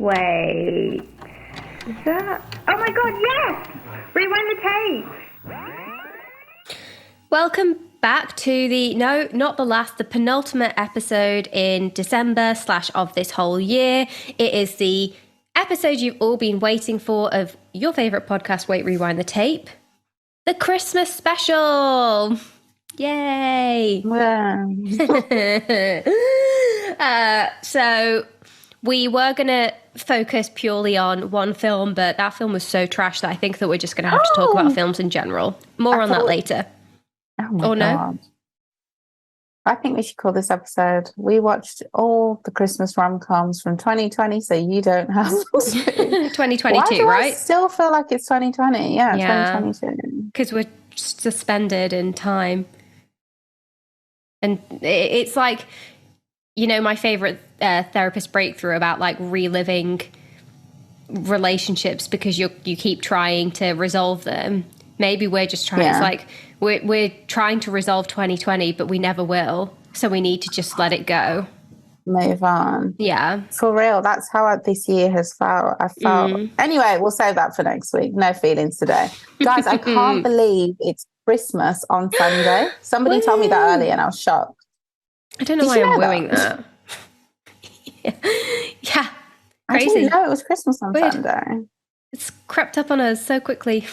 Wait. Is that? Oh my god, yes! Rewind the tape! Welcome back to the penultimate episode in December / of this whole year. It is the episode you've all been waiting for of your favourite podcast, Wait, Rewind the Tape. The Christmas special! Yay! Wow. So we were going to focus purely on one film, but that film was so trash that I think that we're just going to have to talk about films in general. More on that later. Oh my God. No? I think we should call this episode, we watched all the Christmas rom-coms from 2020, so you don't have to. 2022, Why do right? I still feel like it's 2020. Yeah. 2022. Because we're suspended in time. And it's like, you know, my favourite therapist breakthrough about like reliving relationships because you keep trying to resolve them. Maybe we're just trying, it's like we're trying to resolve 2020, but we never will. So we need to just let it go. Move on. Yeah. For real, that's how this year has felt. I felt... Anyway, we'll save that for next week. No feelings today. Guys, I can't believe it's Christmas on Sunday. Somebody told me that earlier and I was shocked. I don't know why I'm wooing that. Yeah. Crazy. I didn't know it was Christmas on Sunday. It's crept up on us so quickly.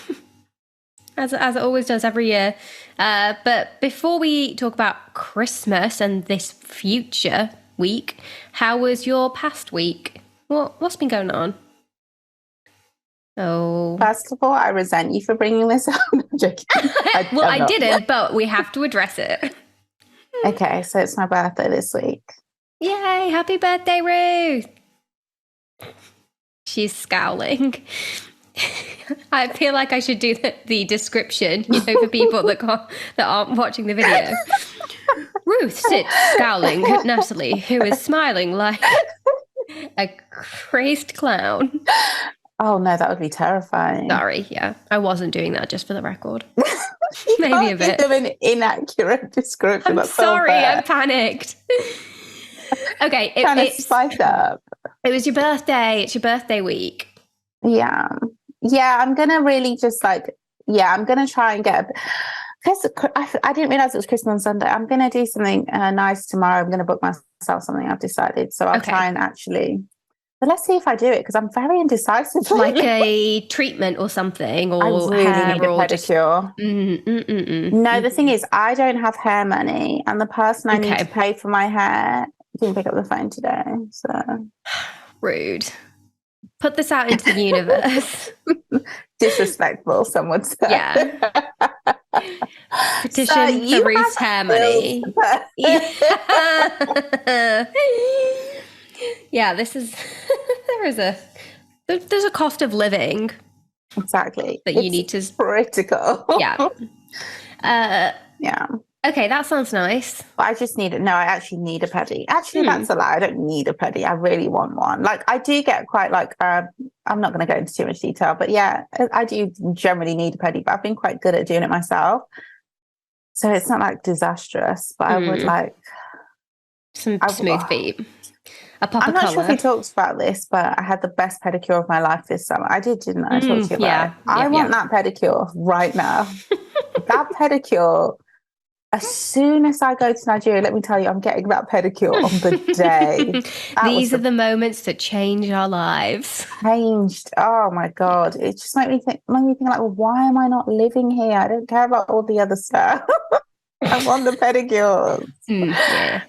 As it always does every year. But before we talk about Christmas and this future week, how was your past week? What's been going on? Oh. First of all, I resent you for bringing this up. I didn't, but we have to address it. Okay, so it's my birthday this week. Yay, happy birthday, Ruth. She's scowling. I feel like I should do the description, you know, for people that aren't watching the video. Ruth sits scowling at Natalie, who is smiling like a crazed clown. Oh no, that would be terrifying. Sorry, yeah, I wasn't doing that, just for the record. Maybe a bit of an inaccurate description. I'm sorry, I panicked. Okay, it's spice up. It was your birthday. It's your birthday week. Yeah. I'm gonna really just I'm gonna try and get because I didn't realize it was Christmas on Sunday. I'm gonna do something nice tomorrow. I'm gonna book myself something I've decided, so I'll try and actually. But let's see if I do it because I'm very indecisive. Like a treatment or something, or I really hair need a pedicure. No, the thing is, I don't have hair money, and the person I need to pay for my hair didn't pick up the phone today. So rude. Put this out into the universe. Disrespectful, some would say. Yeah. Petition for Ruth's hair money. Yeah, this is there's a cost of living. Exactly. That you need to critical. Yeah. Yeah. Okay, that sounds nice. But I just need it. No, I actually need a pedi. Actually, that's a lie. I don't need a pedi. I really want one. Like, I do get quite I'm not going to go into too much detail, but yeah, I do generally need a pedi, but I've been quite good at doing it myself. So it's not like disastrous, but I would like some smooth feet. I'm not sure if we talked about this, but I had the best pedicure of my life this summer. I did, didn't I? I talked to you about it. I want that pedicure right now. That pedicure. As soon as I go to Nigeria, let me tell you, I'm getting that pedicure on the day. These are the moments that change our lives. Changed. Oh my God. It just made me think like, well, why am I not living here? I don't care about all the other stuff. I want the pedicure. Yeah.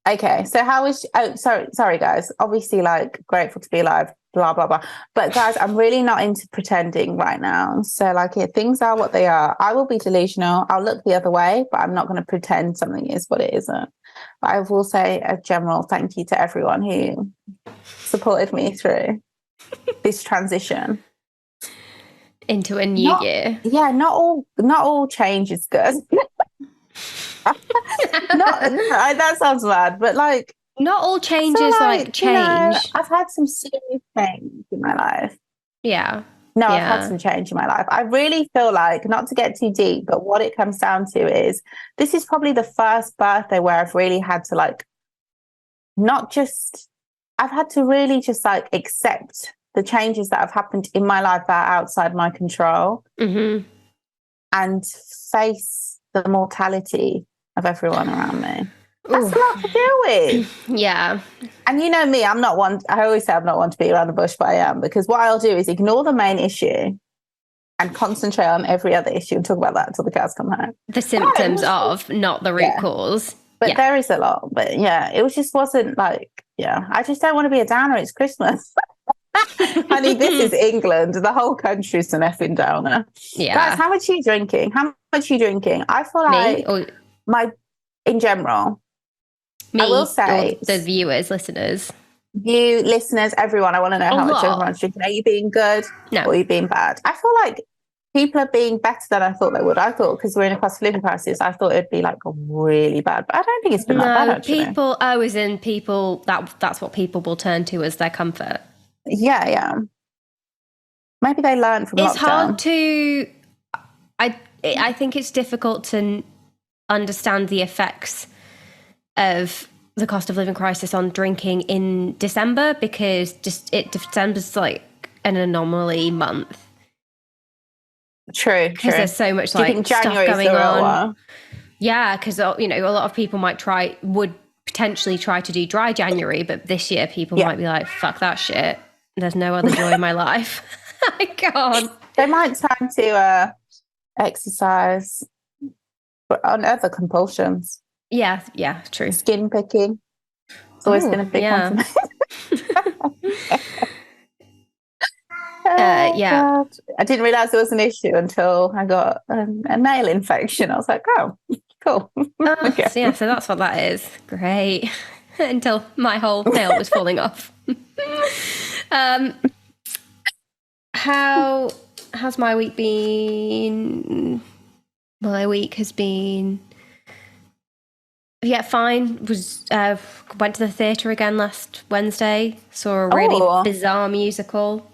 Okay. So how was, sorry guys. Obviously like grateful to be alive, blah, blah, blah. But guys, I'm really not into pretending right now. So like things are what they are. I will be delusional. I'll look the other way, but I'm not going to pretend something is what it isn't. But I will say a general thank you to everyone who supported me through this transition. Into a new year. Yeah, not all change is good. That sounds bad, but like not all changes change. You know, I've had some serious change in my life. Yeah. No, I've had some change in my life. I really feel like, not to get too deep, but what it comes down to is this is probably the first birthday where I've really had to like not just I've had to really just like accept the changes that have happened in my life that are outside my control and face the mortality of everyone around me. That's a lot to deal with. Yeah. And you know me, I'm not one, I always say I'm not one to beat around the bush, but I am, because what I'll do is ignore the main issue and concentrate on every other issue and talk about that until the cows come home. The symptoms of, not the root cause. But there is a lot. But yeah, it was just wasn't like, I just don't want to be a downer. It's Christmas. Honey, this is England. The whole country's an effing downer. Yeah. Guys, how much are you drinking? I feel like in general, I will say, the viewers, listeners. You listeners, everyone, I want to know how much everyone's drinking. Are you being good or are you being bad? I feel like people are being better than I thought they would. I thought because we're in a cost of living crisis, I thought it'd be like really bad. But I don't think it's been that bad, actually. That's what people will turn to as their comfort. Yeah. Maybe they learned from lockdown. It's hard to... I think it's difficult to understand the effects of the cost of living crisis on drinking in December, because December's like an anomaly month. True. Because there's so much like stuff going on. Yeah, because a lot of people would potentially try to do dry January, but this year people might be like, fuck that shit. There's no other joy in my life. I can't. They might turn to exercise on other compulsions. Yeah, true. Skin picking. It's always been a big one for me. God. I didn't realise there was an issue until I got a nail infection. I was like, oh, cool. So that's what that is. Great. Until my whole nail was falling off. How's my week been? My week has been... fine. Went to the theatre again last Wednesday. Saw a really bizarre musical.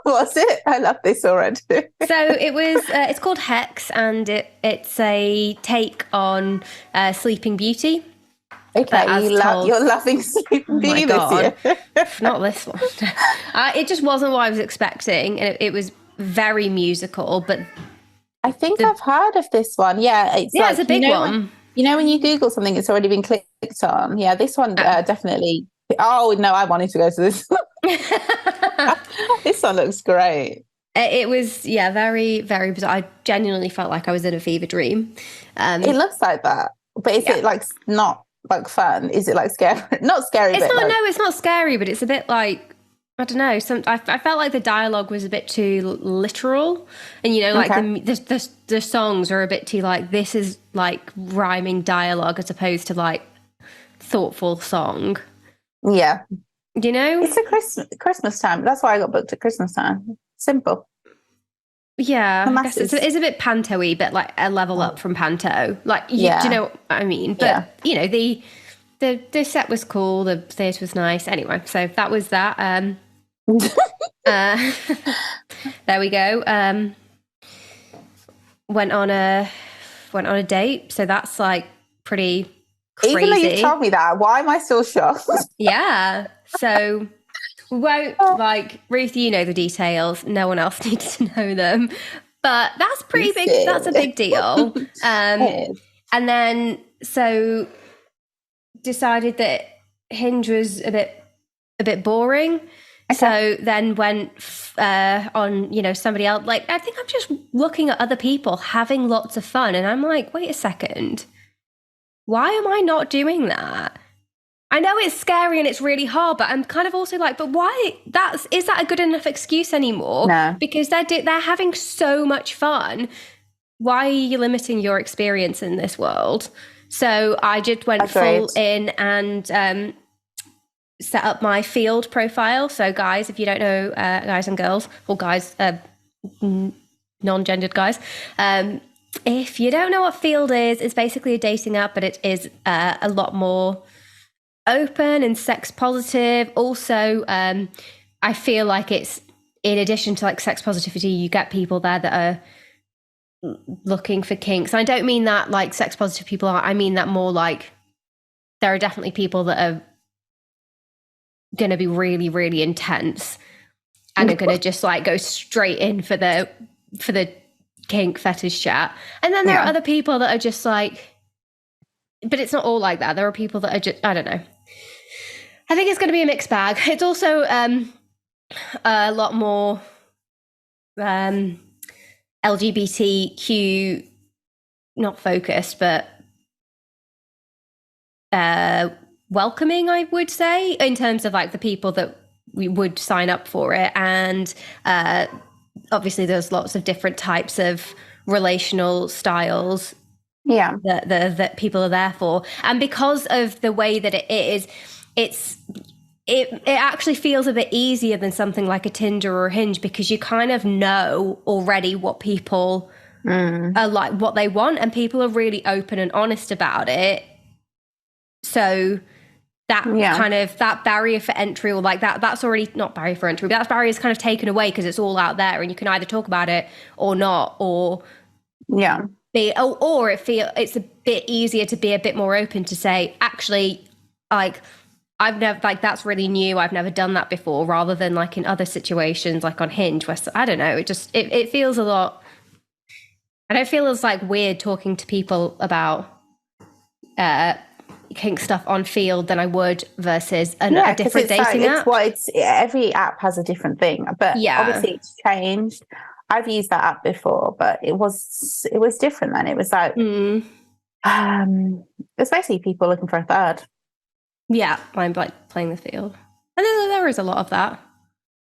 What was it? I love this already. So it was. It's called Hex, and it's a take on Sleeping Beauty. Okay, you're loving Sleeping Beauty this year. Not this one. It just wasn't what I was expecting, and it was very musical. But I think I've heard of this one. Yeah, it's a big one. When you Google something, it's already been clicked on. Yeah, this one definitely. Oh, no, I wanted to go to this. This one looks great. It was, very, very bizarre. I genuinely felt like I was in a fever dream. It looks like that. But is it like not like fun? Is it like scary? Not scary. It's not scary, but it's a bit like, I don't know. I felt like the dialogue was a bit too literal, and the songs are a bit too like, this is like rhyming dialogue as opposed to like thoughtful song. Yeah, it's a Christmas time. That's why I got booked at Christmas time. Simple. Yeah, I guess it's a bit panto-y, but like a level up from panto. Like, do you know what I mean? But the set was cool. The theatre was nice. Anyway, so that was that. There we go. Went on a date, so that's like pretty crazy. Even though you told me that, why am I still shocked? Yeah. So we won't Ruth, you know the details. No one else needs to know them. But that's pretty big. That's a big deal. And then so decided that Hinge was a bit boring. Okay. So then went on, somebody else. Like, I think I'm just looking at other people having lots of fun. And I'm like, wait a second. Why am I not doing that? I know it's scary and it's really hard, but I'm kind of also like, but why? Is that a good enough excuse anymore? No. Because they're having so much fun. Why are you limiting your experience in this world? So I just went full in and set up my field profile. So guys, if you don't know, guys and girls, or guys, non-gendered guys, if you don't know what field is, it's basically a dating app, but it is a lot more open and sex positive. Also, I feel like it's, in addition to like sex positivity, you get people there that are looking for kinks. And I don't mean that like sex positive people are, I mean that more like there are definitely people that are going to be really, really intense and are going to just like go straight in for the kink fetish chat. And then there are other people that are just like, but it's not all like that. There are people that are just, I don't know. I think it's going to be a mixed bag. It's also a lot more LGBTQ, not focused, but welcoming, I would say, in terms of like the people that we would sign up for it. And obviously there's lots of different types of relational styles that people are there for. And because of the way that it is, it actually feels a bit easier than something like a Tinder or a Hinge, because you kind of know already what people are like, what they want, and people are really open and honest about it. So that kind of, that barrier for entry, or like that's already not barrier for entry, but that barrier is kind of taken away because it's all out there and you can either talk about it or not, or it's a bit easier to be a bit more open to say, actually, like, I've never, like, that's really new, I've never done that before, rather than like in other situations, like on Hinge, where, I don't know, it feels a lot, I don't feel as like weird talking to people about kink stuff on Field than I would versus a different dating app. Every app has a different thing, but obviously it's changed. I've used that app before, but it was different then. It was like it was basically people looking for a third. Yeah, I'm like playing the Field, and there is a lot of that.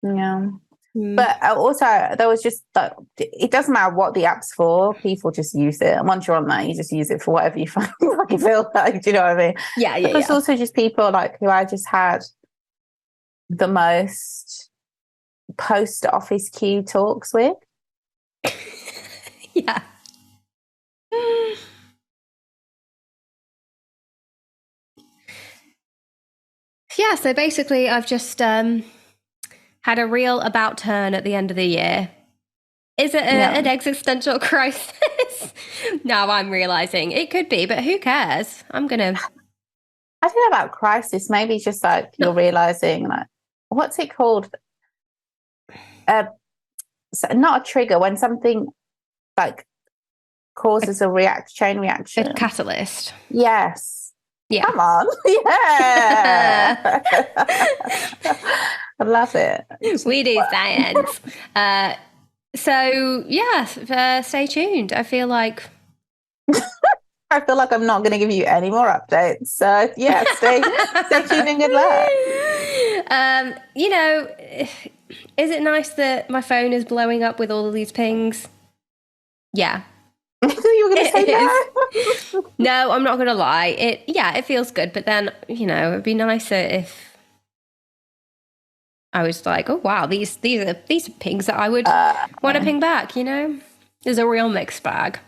Yeah. But also, there was just like, it doesn't matter what the app's for, people just use it. And once you're on there, you just use it for whatever you find like you feel like. Do you know what I mean? Yeah. There's also just people like who I just had the most post office queue talks with. Yeah. Yeah, so basically I've just had a real about turn at the end of the year. Is it an existential crisis? No, I'm realising it could be, but who cares? I don't know about crisis. Maybe it's just like you're realising, like, what's it called? Not a trigger, when something like causes a chain reaction. A catalyst. Yes. Yeah. Come on. Yeah. I love it. We do science. So, yeah, stay tuned. I feel like I'm not going to give you any more updates. So, yeah, stay tuned and good luck. You know, is it nice that my phone is blowing up with all of these pings? Yeah. You were going to say that? No, I'm not going to lie. It feels good. But then, you know, it'd be nicer if I was like, oh, wow, these are pings that I would want to ping back, you know? There's a real mixed bag.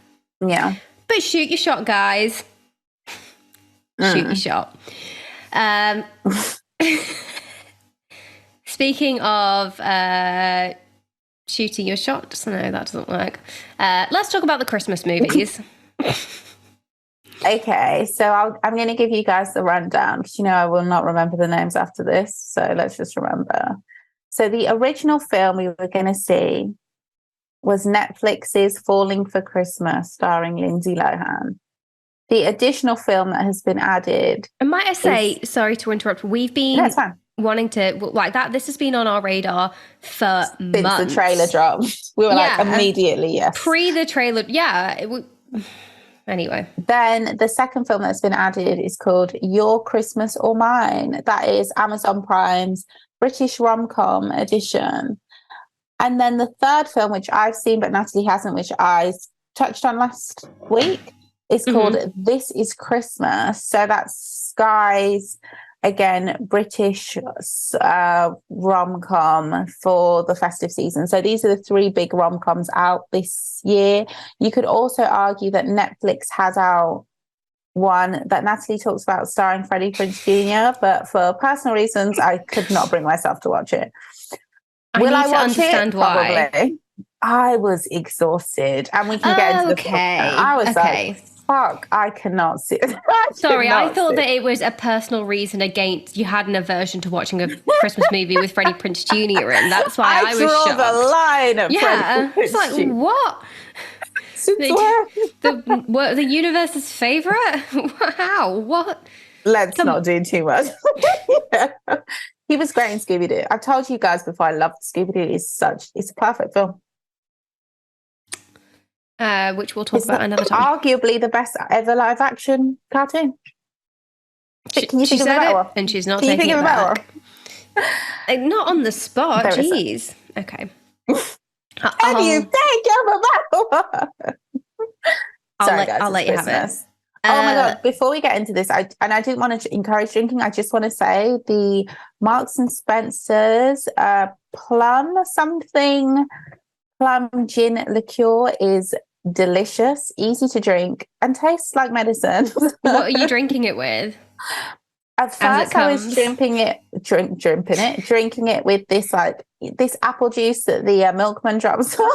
Yeah. But shoot your shot, guys. Shoot your shot. Speaking of shooting your shot, no, that doesn't work. Let's talk about the Christmas movies. Okay, so I'm going to give you guys the rundown, because you know I will not remember the names after this, so let's just remember. So the original film we were going to see was Netflix's Falling for Christmas, starring Lindsay Lohan. The additional film that has been added... And might I say, sorry to interrupt, we've been wanting to, like that, this has been on our radar for months. Since the trailer dropped. We were like, immediately, yes. Pre the trailer, anyway. Then the second film that's been added is called Your Christmas or Mine. That is Amazon Prime's British rom-com edition. And then the third film, which I've seen but Natalie hasn't, which I touched on last week, is called This Is Christmas. So that's Sky's, again, British rom-com for the festive season. So these are the three big rom-coms out this year. You could also argue that Netflix has out one that Natalie talks about starring Freddie Prinze Jr., but for personal reasons, I could not bring myself to watch it. Will I watch it? Probably. I was exhausted, and we can get into the okay. I was like, Fuck, I cannot see it. Sorry, I thought that it was a personal reason against you had an aversion to watching a Christmas movie with Freddie Prinze Jr. in. That's why I was draw shocked. the line at Yeah, Freddie it's like, Prinze Jr. what? The universe's favourite? How? What? Let's not do too much. Yeah. He was great in Scooby-Doo. I've told you guys before, I love Scooby-Doo. It's a perfect film. Which we'll talk about another time. Arguably the best ever live action cartoon. Can you think of a better one? And she's not taking it back. Not on the spot. Jeez. Okay. Can you think of a better one? Sorry, guys, I'll let you Christmas. have it. Oh my God, before we get into this, I didn't want to encourage drinking. I just want to say the Marks and Spencer's plum gin liqueur is delicious, easy to drink, and tastes like medicine. What are you drinking it with? At first, I was drinking it with this apple juice that the milkman drops on.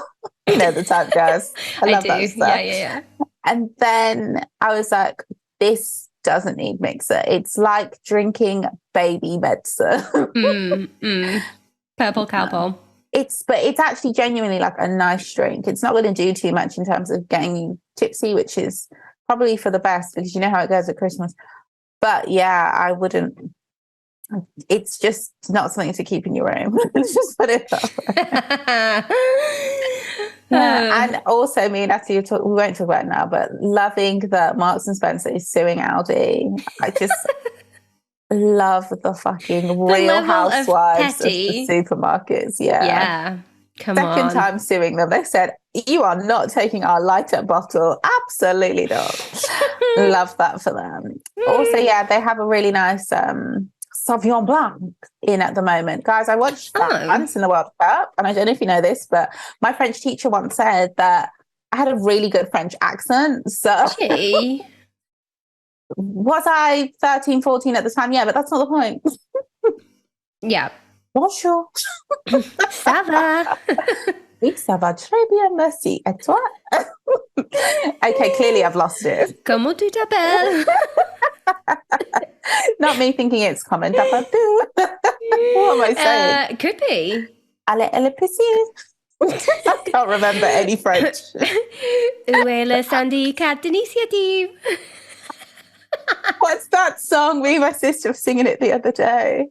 You know the type, guys. I love that stuff. Yeah. And then I was like, this doesn't need mixer. It's like drinking baby medicine. Purple cowbell. But it's actually genuinely like a nice drink. It's not going to do too much in terms of getting you tipsy, which is probably for the best because you know how it goes at Christmas. But yeah, I wouldn't. It's just not something to keep in your room. Just put it that way. Yeah. And also, me and Natalie, we won't talk about it now, but loving that Marks and Spencer is suing Aldi. I just love the fucking Real Housewives of the supermarkets. Yeah. Come on. Second time suing them. They said, you are not taking our lighter bottle. Absolutely not. Love that for them. Also, yeah, they have a really nice Sauvignon Blanc in at the moment. Guys, I watched that once in the World Cup, and I don't know if you know this, but my French teacher once said that I had a really good French accent. So was I 13, 14 at the time? Yeah, but that's not the point. Yeah. Bonjour. Ça va? Oui, ça va très bien, merci. Et toi? Okay, clearly I've lost it. Comment tu t'appelles? Not me thinking it's comment. What am I saying? Could be. Allez, elle est petite. I can't remember any French. Où est le syndicat d'initiative? What's that song? Me and my sister were singing it the other day.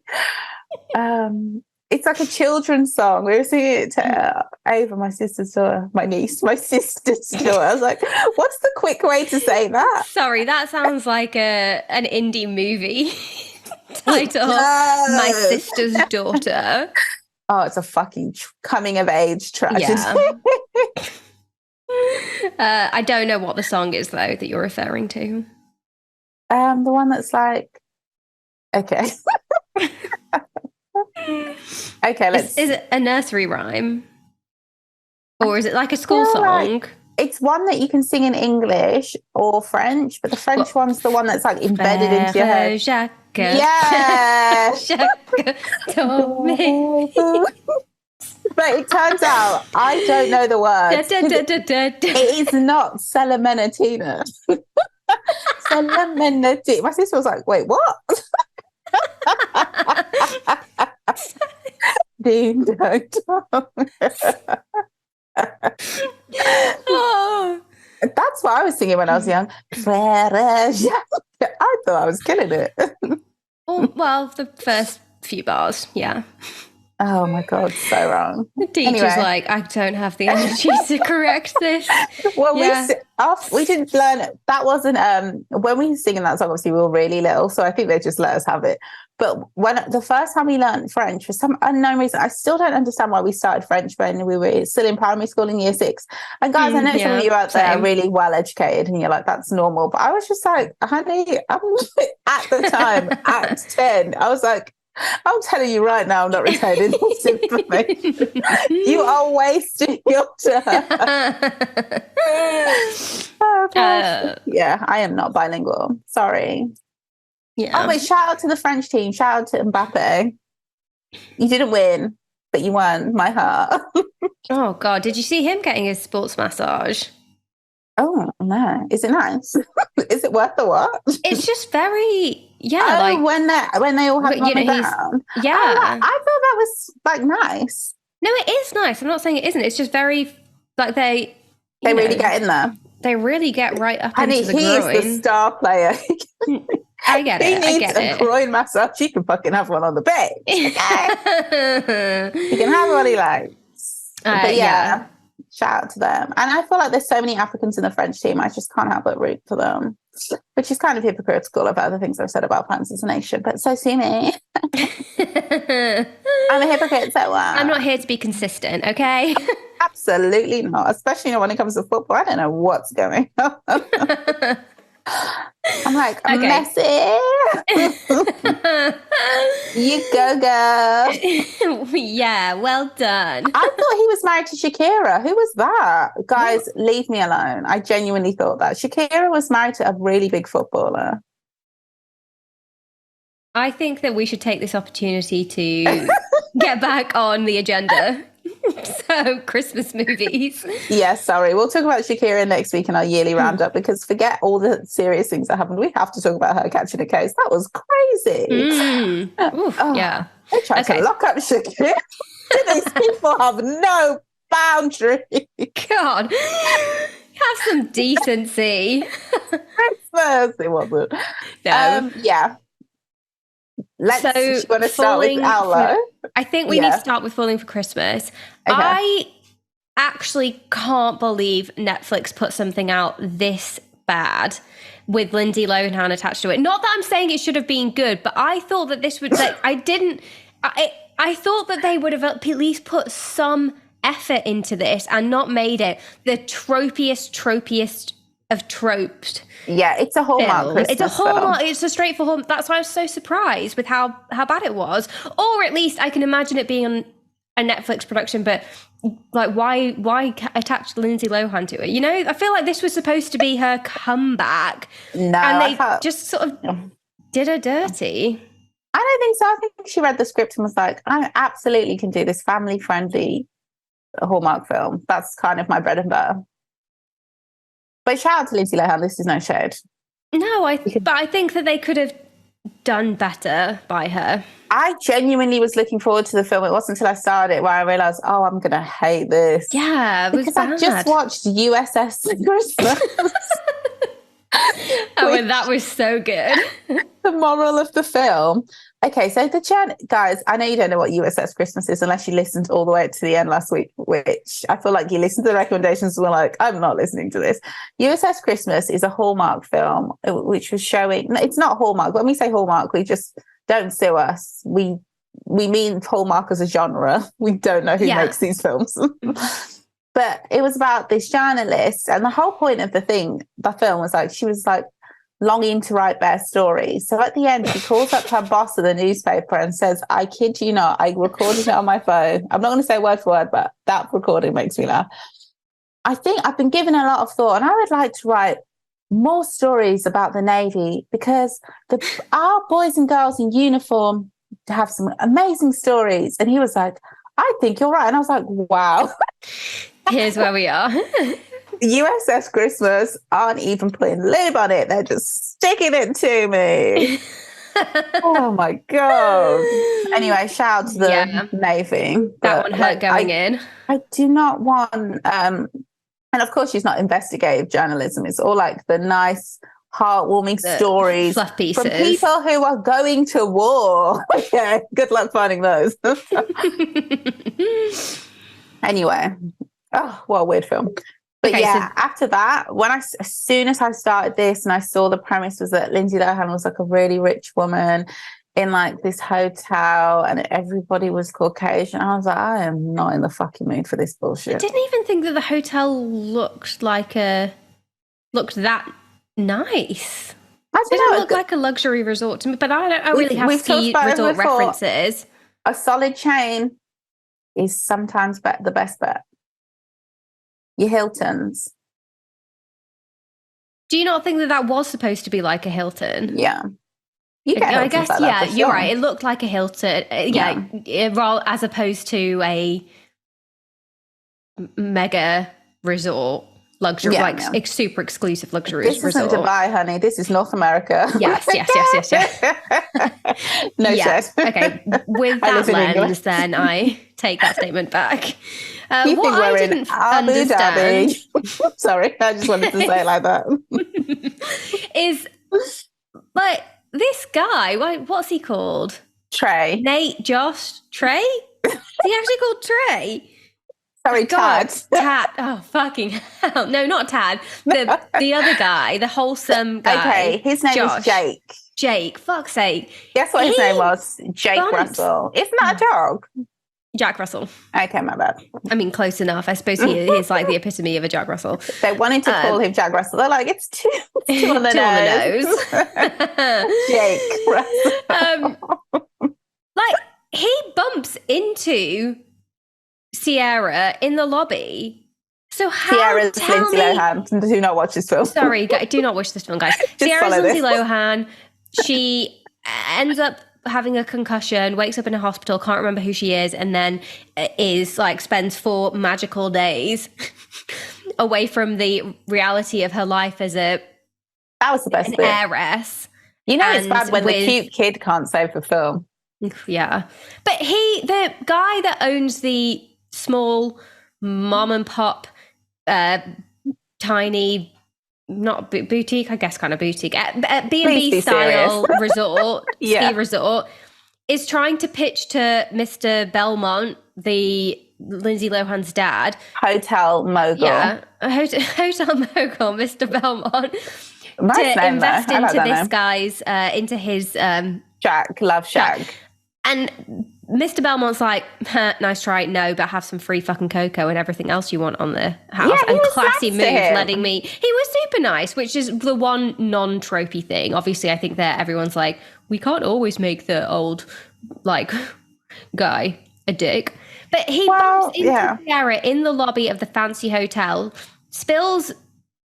It's like a children's song. We were singing it to Ava, my sister's daughter, my sister's daughter. I was like, what's the quick way to say that? Sorry, that sounds like an indie movie title. My Sister's Daughter. Oh, it's a fucking coming of age tragedy. Yeah. I don't know what the song is, though, that you're referring to. The one that's like, okay. Okay, let's. Is it a nursery rhyme? Or is it like a school song? Like, it's one that you can sing in English or French, but the French one's the one that's like embedded into your head. Jacques. Yeah. Jacques told me. But it turns out I don't know the words. It is not Celemenatina. Celemenatina. My sister was like, wait, what? Ding dong dong. Oh. That's what I was singing when I was young. I thought I was killing it. Oh, well, the first few bars, yeah. Oh my God, so wrong. The teacher's like, I don't have the energy to correct this. Well, we didn't learn it. That wasn't, when we were singing that song, obviously we were really little, so I think they just let us have it. But when the first time we learned French, for some unknown reason, I still don't understand why we started French when we were still in primary school in year 6. And guys, I know some of you out there are really well educated and you're like, that's normal. But I was just like, honey, at the time, at 10, I was like, I'm telling you right now, I'm not retaining this information. You are wasting your time. Yeah, I am not bilingual. Sorry. Yeah. Oh, but shout out to the French team. Shout out to Mbappe. You didn't win, but you won my heart. Oh, God. Did you see him getting his sports massage? Oh no, is it nice? Is it worth the watch? It's just very, yeah, Oh, like when they all have them you on know, the he's ground. Oh, yeah. I thought that was like nice. No, it is nice. I'm not saying it isn't. It's just very like They you really know, get in there. they really get right up Honey, into the he is the groin. star player. I get He it. I needs get a it. groin massage. He can fucking have one on the bench. Okay? He can have what he likes. But Yeah. yeah, shout out to them. And I feel like there's so many Africans in the French team. I just can't help but root for them, which is kind of hypocritical of other things I've said about France as a nation. But so see me. I'm a hypocrite, so I'm not here to be consistent, okay? Absolutely not, especially when it comes to football. I don't know what's going on. I'm like, Messi. You go, girl. Yeah, well done. I thought he was married to Shakira. Who was that? Guys, leave me alone. I genuinely thought that. Shakira was married to a really big footballer. I think that we should take this opportunity to get back on the agenda. So, Christmas movies. Yeah, sorry. We'll talk about Shakira next week in our yearly roundup because forget all the serious things that happened. We have to talk about her catching a case. That was crazy. Oof, yeah. They tried to lock up Shakira. These people have no boundary. God, have some decency. Christmas, it wasn't. No. Yeah. You want to start with Aloe? I think we need to start with Falling for Christmas. Okay. I actually can't believe Netflix put something out this bad with Lindsay Lohan attached to it. Not that I'm saying it should have been good, but I thought that this would like I thought that they would have at least put some effort into this and not made it the tropiest of tropes. Yeah, it's a Hallmark Christmas It's a Hallmark. film. It's a straight for Hallmark. That's why I was so surprised with how bad it was. Or at least I can imagine it being a Netflix production, but like why attach Lindsay Lohan to it? You know, I feel like this was supposed to be her comeback. No, and they just sort of did her dirty. I don't think so. I think she read the script and was like, I absolutely can do this family-friendly Hallmark film. That's kind of my bread and butter. But shout out to Lindsay Lohan. This is no shade. No, but I think that they could have done better by her. I genuinely was looking forward to the film. It wasn't until I started it where I realised, I'm going to hate this. Yeah, it was because bad. I just watched USS Christmas. And that was so good. The moral of the film. Okay, so guys, I know you don't know what USS Christmas is unless you listened all the way to the end last week, which I feel like you listened to the recommendations and were like, I'm not listening to this. USS Christmas is a Hallmark film, which was showing, it's not Hallmark. When we say Hallmark, we just don't sue us. We mean Hallmark as a genre. We don't know who makes these films. But it was about this journalist, and the whole point of the film was like, she was like, longing to write better stories. So at the end, she calls up her boss at the newspaper and says, I kid you not, I recorded it on my phone. I'm not going to say word for word, but that recording makes me laugh. I think I've been given a lot of thought, and I would like to write more stories about the Navy because our boys and girls in uniform have some amazing stories. And he was like, I think you're right. And I was like, wow. Here's where we are. USS Christmas aren't even putting lube on it. They're just sticking it to me. Oh my God. Anyway, shout out to the Navy. That one hurt going in. I do not want, and of course she's not investigative journalism. It's all like the nice, heartwarming stories fluff pieces from people who are going to war. Okay, good luck finding those. Anyway, what a weird film. But after that, as soon as I started this and I saw the premise was that Lindsay Lohan was like a really rich woman in like this hotel and everybody was Caucasian, I was like, I am not in the fucking mood for this bullshit. I didn't even think that the hotel looked that nice. It didn't look like a luxury resort to me, but I don't really have ski resort references. A solid chain is sometimes the best bet. Your Hiltons. Do you not think that was supposed to be like a Hilton? Yeah. I guess, you're right. It looked like a Hilton. As opposed to a mega resort luxury, super exclusive luxury resort. This isn't Dubai, honey. This is North America. Yes. No shit. Okay. With that lens, then I take that statement back. What I didn't understand... Sorry, I just wanted to say it like that. is, like, this guy, what's he called? Trey. Trey? Is he actually called Trey? Sorry, Tad. Tad. Oh, fucking hell. No, not Tad. The other guy, the wholesome guy. Okay, his name is Jake. Jake, fuck's sake. Guess what his name was? Jake Russell. Isn't that a dog? Jack Russell. Okay, my bad. I mean, close enough. I suppose he's like the epitome of a Jack Russell. They wanted to call him Jack Russell. They're like, it's too on the nose. Jake Russell. Like, he bumps into Sierra in the lobby. So how? Sierra's Lindsay Lohan. Do not watch this film. Sorry, do not watch this film, guys. Sierra's Lindsay Lohan. She ends up having a concussion, wakes up in a hospital, can't remember who she is, and then spends 4 magical days away from the reality of her life as that was the best bit. Heiress. You know, it's bad when the cute kid can't save the film. Yeah. But the guy that owns the small mom and pop, tiny, not boutique, I guess kind of boutique, B&B style resort, ski resort, is trying to pitch to Mr. Belmont, the Lindsay Lohan's dad. Hotel mogul. Yeah, hotel mogul, Mr. Belmont. Nice to invest into this guy's, into his... Love Shack. And Mr. Belmont's like, nice try, no, but have some free fucking cocoa and everything else you want on the house. Yeah, and classy move, letting me... He was super nice, which is the one non-tropey thing. Obviously, I think that everyone's like, we can't always make the old, like, guy a dick. But he bumps into Sierra in the lobby of the fancy hotel, spills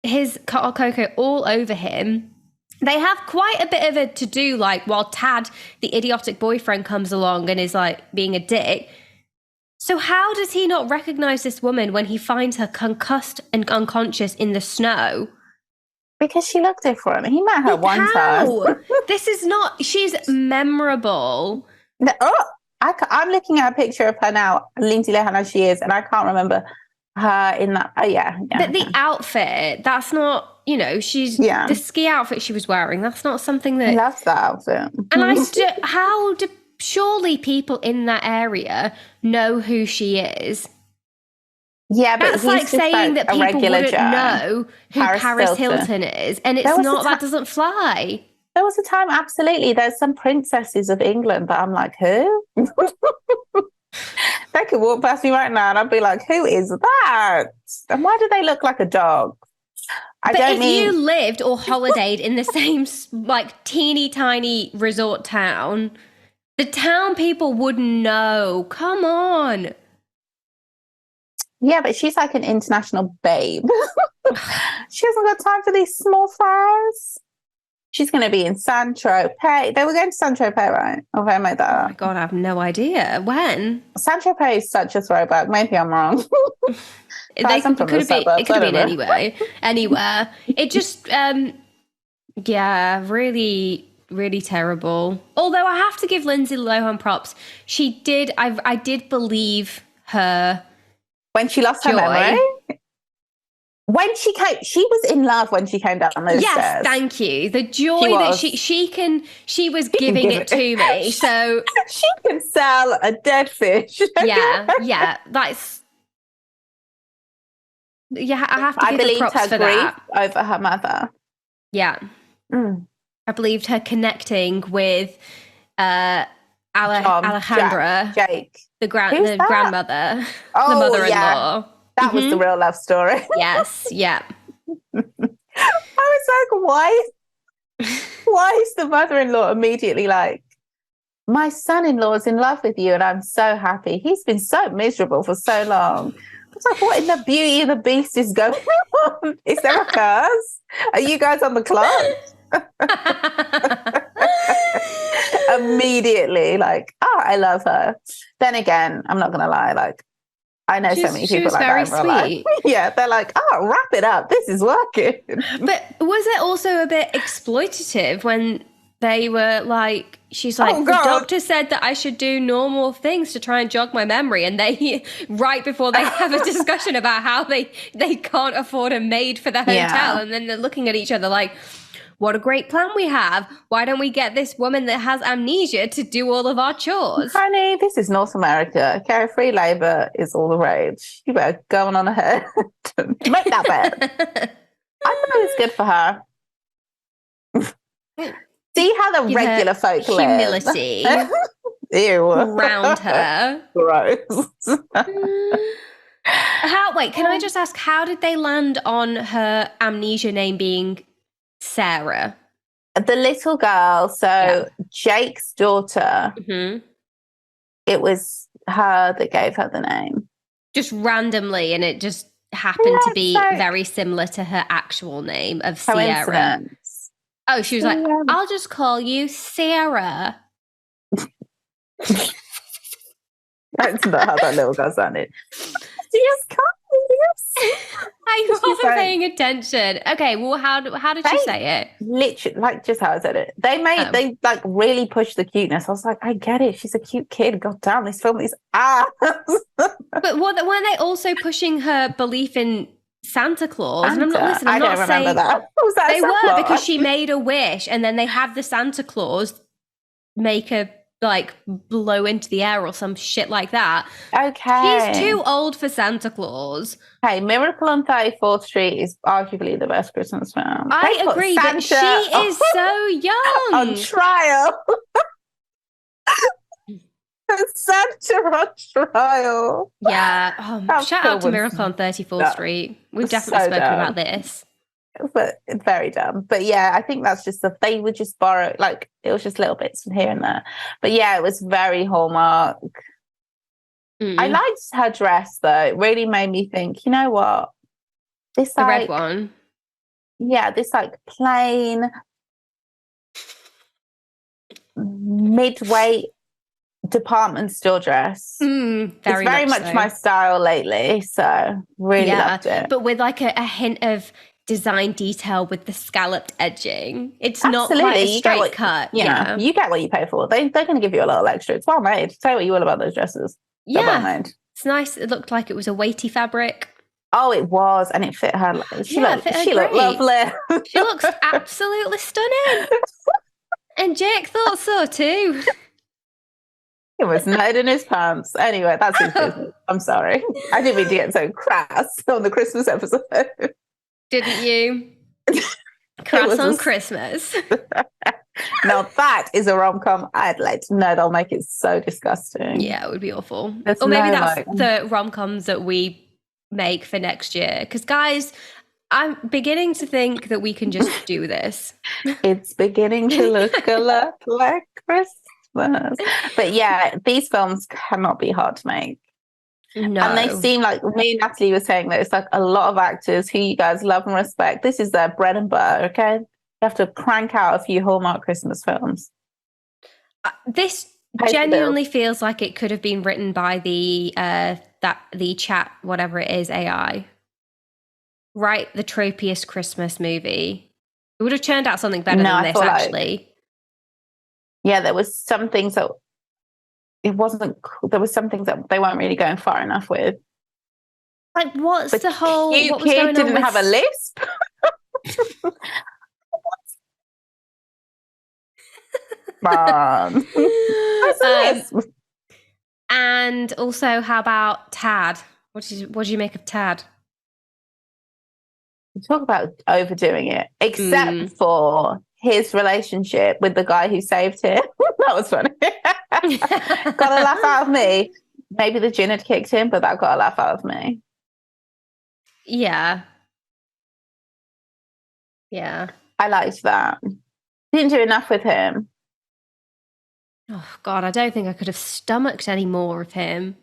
his cocoa all over him. They have quite a bit of a to-do, like, while Tad, the idiotic boyfriend, comes along and is, like, being a dick. So how does he not recognize this woman when he finds her concussed and unconscious in the snow? Because she looked different. He met her one time. This is not... She's memorable. No, I'm looking at a picture of her now, Lindsay Lohan as she is, and I can't remember her in that... Oh, yeah. But the outfit, that's not... You know, the ski outfit she was wearing. That's not something that... I love that outfit. And surely people in that area know who she is. Yeah, but that's like saying that people wouldn't know who Paris Hilton is. And it's not, that doesn't fly. There was a time, absolutely. There's some princesses of England that I'm like, who? They could walk past me right now and I'd be like, who is that? And why do they look like a dog? If you lived or holidayed in the same, like, teeny tiny resort town, the town people would know. Come on. Yeah, but she's like an international babe. She hasn't got time for these small fries. She's going to be in Saint-Tropez. They were going to Saint-Tropez, right? Or have I made that up? Oh my God, I have no idea. When? Saint-Tropez is such a throwback. Maybe I'm wrong. It could have been anywhere. It just, really, really terrible. Although I have to give Lindsay Lohan props. I did believe her. When she lost her memory? When she was in love when she came down those stairs. Yes, thank you. The joy that she was giving it to me. So she can sell a dead fish. Yeah, that's... Yeah, I have to give her props for that. I believed her grief over her mother. Yeah. I believed her connecting with Alejandra, Jake, the grandmother, the mother-in-law. Yeah. That was the real love story. Yes, yeah. I was like, why is the mother-in-law immediately like, my son-in-law is in love with you and I'm so happy. He's been so miserable for so long. I was like, what in the Beauty and the Beast is going on? Is there a curse? Are you guys on the clock? Immediately, like, I love her. Then again, I'm not going to lie, like, I know so many She people was like very that in real life. sweet. Yeah, they're like, oh, wrap it up. This is working. But was it also a bit exploitative when they were like, she's like, Oh, the God. doctor said that I should do normal things to try and jog my memory. And they, right before they have a discussion about how they can't afford a maid for the hotel. Yeah. And then they're looking at each other like, what a great plan we have. Why don't we get this woman that has amnesia to do all of our chores? Honey, this is North America. Okay, free labor is all the rage. You better go on ahead. Make that bet. I thought it was good for her. See how the Give regular her folk humility live. Ew. around her. Gross. Wait, can I just ask, how did they land on her amnesia name being Sarah? The little girl, so Jake's daughter, it was her that gave her the name. Just randomly, and it just happened to be very similar to her actual name of Sierra. Oh, she was like, I'll just call you Sarah. That's not how that little girl sounded. Just can't I wasn't paying attention. Okay, well, how did she say it? Literally, like just how I said it. They like really pushed the cuteness. I was like, I get it. She's a cute kid. God damn, this film is ass. But weren't they also pushing her belief in Santa Claus? Santa. And I'm not saying that. Was that they were, because she made a wish, and then they have the Santa Claus make her like blow into the air or some shit like that. Okay. She's too old for Santa Claus. Hey, Miracle on 34th Street is arguably the best Christmas film. I agree, but she is so young. On trial. Santa on trial. Yeah. Shout out to Miracle on 34th Street. We've definitely spoken about this. But it's very dumb. But yeah, I think that's just they would just borrow, like, it was just little bits from here and there. But yeah, it was very Hallmark. I liked her dress though. It really made me think, you know what? The red one. Yeah, this like plain mid-weight department store dress. It's very much my style lately. So really loved it. But with like a hint of design detail with the scalloped edging. It's not quite a straight cut. Yeah, you get what you pay for. They're going to give you a little extra. It's well made. Tell you what you will about those dresses. They're well made. It's nice. It looked like it was a weighty fabric. Oh, it was, and it fit her. She looked lovely. She looks absolutely stunning. And Jake thought so too. It was night in his pants. Anyway, that's his business. I'm sorry. I didn't mean to get so crass on the Christmas episode. Didn't you? Crass on Christmas. Now that is a rom-com I'd like to know. They'll make it so disgusting. Yeah, it would be awful. Or maybe that's the rom-coms that we make for next year. Because guys, I'm beginning to think that we can just do this. It's beginning to look a lot like Christmas. But yeah, these films cannot be hard to make. No. And they seem like, me and Natalie were saying that it's like a lot of actors who you guys love and respect. This is their bread and butter, okay? You have to crank out a few Hallmark Christmas films. This genuinely feels like it could have been written by the chat, whatever it is, AI. Write the tropiest Christmas movie. It would have turned out something better than this, actually. Yeah, there was some things that it wasn't. There was some things that they weren't really going far enough with. Like, what's the whole? What was kid going on didn't with... have a lisp. Man. And also, how about Tad? What did you make of Tad? Talk about overdoing it, except for his relationship with the guy who saved him. That was funny. Got a laugh out of me. Maybe the gin had kicked him, but that got a laugh out of me. Yeah. Yeah. I liked that. Didn't do enough with him. Oh, God, I don't think I could have stomached any more of him.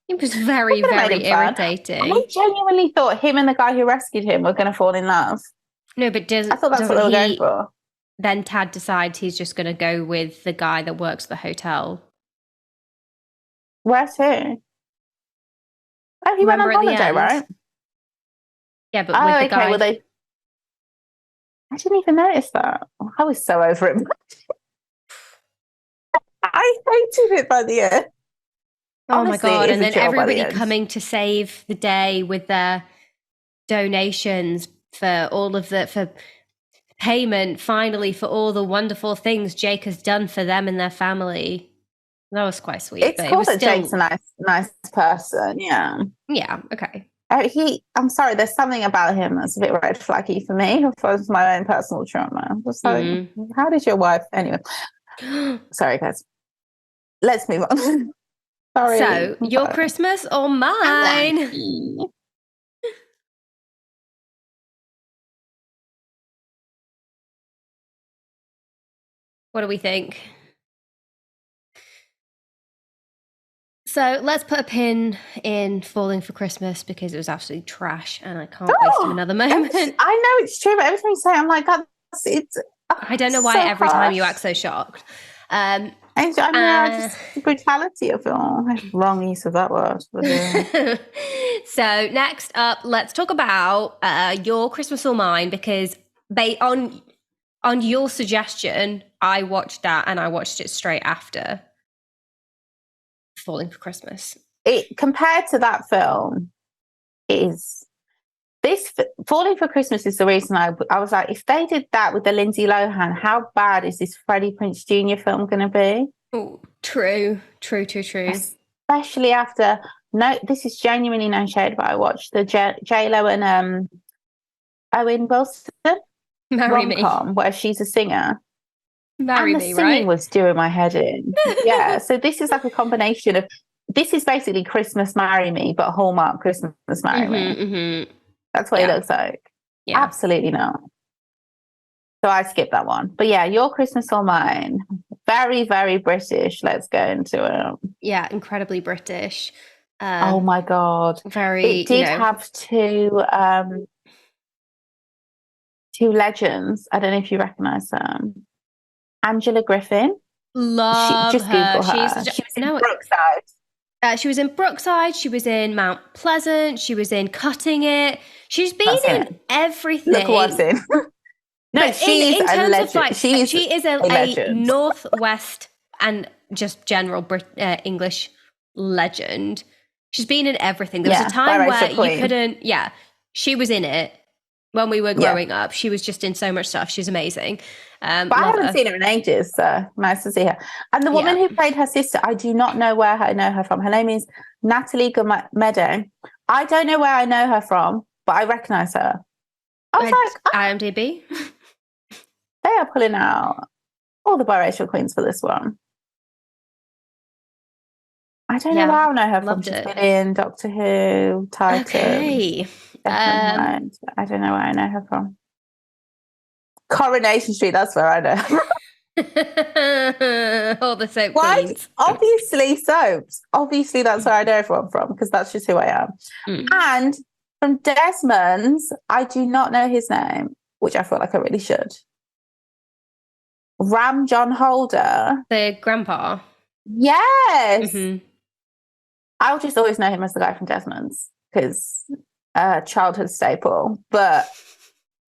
He was very, very irritating. I genuinely thought him and the guy who rescued him were going to fall in love. No, but I thought that's what they were going for. Then Tad decides he's just going to go with the guy that works at the hotel. Where's he? Oh, he went on Remember at the holiday, end? right? Yeah, but with the guy. Well, I didn't even notice that. I was so over it. I hated it by the end. Oh my Honestly, God. it is And a then chore by the everybody end. coming to save the day with their donations for all of for payment, finally, for all the wonderful things Jake has done for them and their family. That was quite sweet. It's but cool it was that still... Jake's a nice person. Yeah. Yeah, okay. I'm sorry, there's something about him that's a bit red flaggy for me. For my own personal trauma. I'm just like, how did your wife? Anyway, sorry, guys. Let's move on. Sorry. So, your Christmas or mine? What do we think? So let's put a pin in Falling for Christmas because it was absolutely trash and I can't waste another moment. I know it's true, but every time you say it, I'm like, it's I don't know why so every harsh. time you act so shocked. I just the brutality of it all. Wrong use of that word. So next up, let's talk about your Christmas or mine, because on your suggestion, I watched that and I watched it straight after Falling for Christmas. Compared to that film, Falling for Christmas is the reason I was like, if they did that with the Lindsay Lohan, how bad is this Freddie Prinze Jr. film going to be? Oh, true. Especially after, this is genuinely no shade, but I watched the J-Lo and Owen Wilson Romcom, where she's a singer. Marry and me, the singing right? was doing my head in. Yeah, so this is like a combination of, this is basically Christmas Marry Me, but Hallmark Christmas Marry Me. That's what it looks like. Yeah. Absolutely not. So I skipped that one. But yeah, your Christmas or mine. Very, very British. Let's go into it. Yeah, incredibly British. Oh my God. Very, it did have two legends. I don't know if you recognize them. Angela Griffin. Love just her. Google her. She was in Brookside. She was in Brookside. She was in Mount Pleasant. She was in Cutting It. She's been in everything. Look what I've seen. No, she's in terms a legend. of like, she is a Northwest and just general English legend. She's been in everything. There was a time where you couldn't. Yeah, she was in it when we were growing up. She was just in so much stuff. She's amazing. But I haven't seen her in ages, so nice to see her. And the woman who played her sister, I do not know where I know her from. Her name is Natalie Meadow. I don't know where I know her from, but I recognise her. I was like, IMDb. They are pulling out all the biracial queens for this one. I don't know where I know her from. She's been in Doctor Who, Titan. Okay. I don't know where I know her from. Coronation Street, that's where I know her. All the soap queens. Obviously soaps. Obviously that's where I know everyone from, because that's just who I am. And from Desmond's, I do not know his name, which I feel like I really should. Ram John Holder. The grandpa. Yes. I'll just always know him as the guy from Desmond's, because childhood staple. But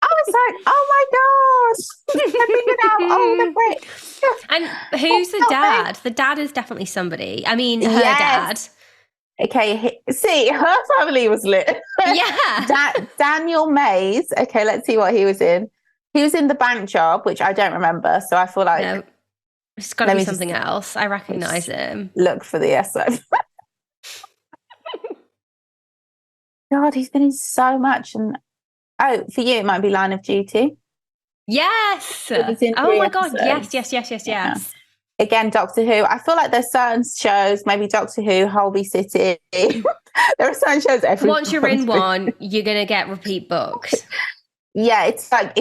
I was like, oh my gosh, figured out all the great. And who's the dad? The dad is definitely somebody. I mean, her dad. Okay, see, her family was lit. Yeah. Daniel Mays. Okay, let's see what he was in. He was in The Bank Job, which I don't remember. So I feel like... No, it's got to be something else. I recognise him. Look for the SO. God, he's been in so much. And for you, it might be Line of Duty. Yes. Oh my God. Yes. Yeah. Again, Doctor Who. I feel like there's certain shows, maybe Doctor Who, Holby City. There are certain shows once you're in one, you're going to get repeat books. Yeah, it's like,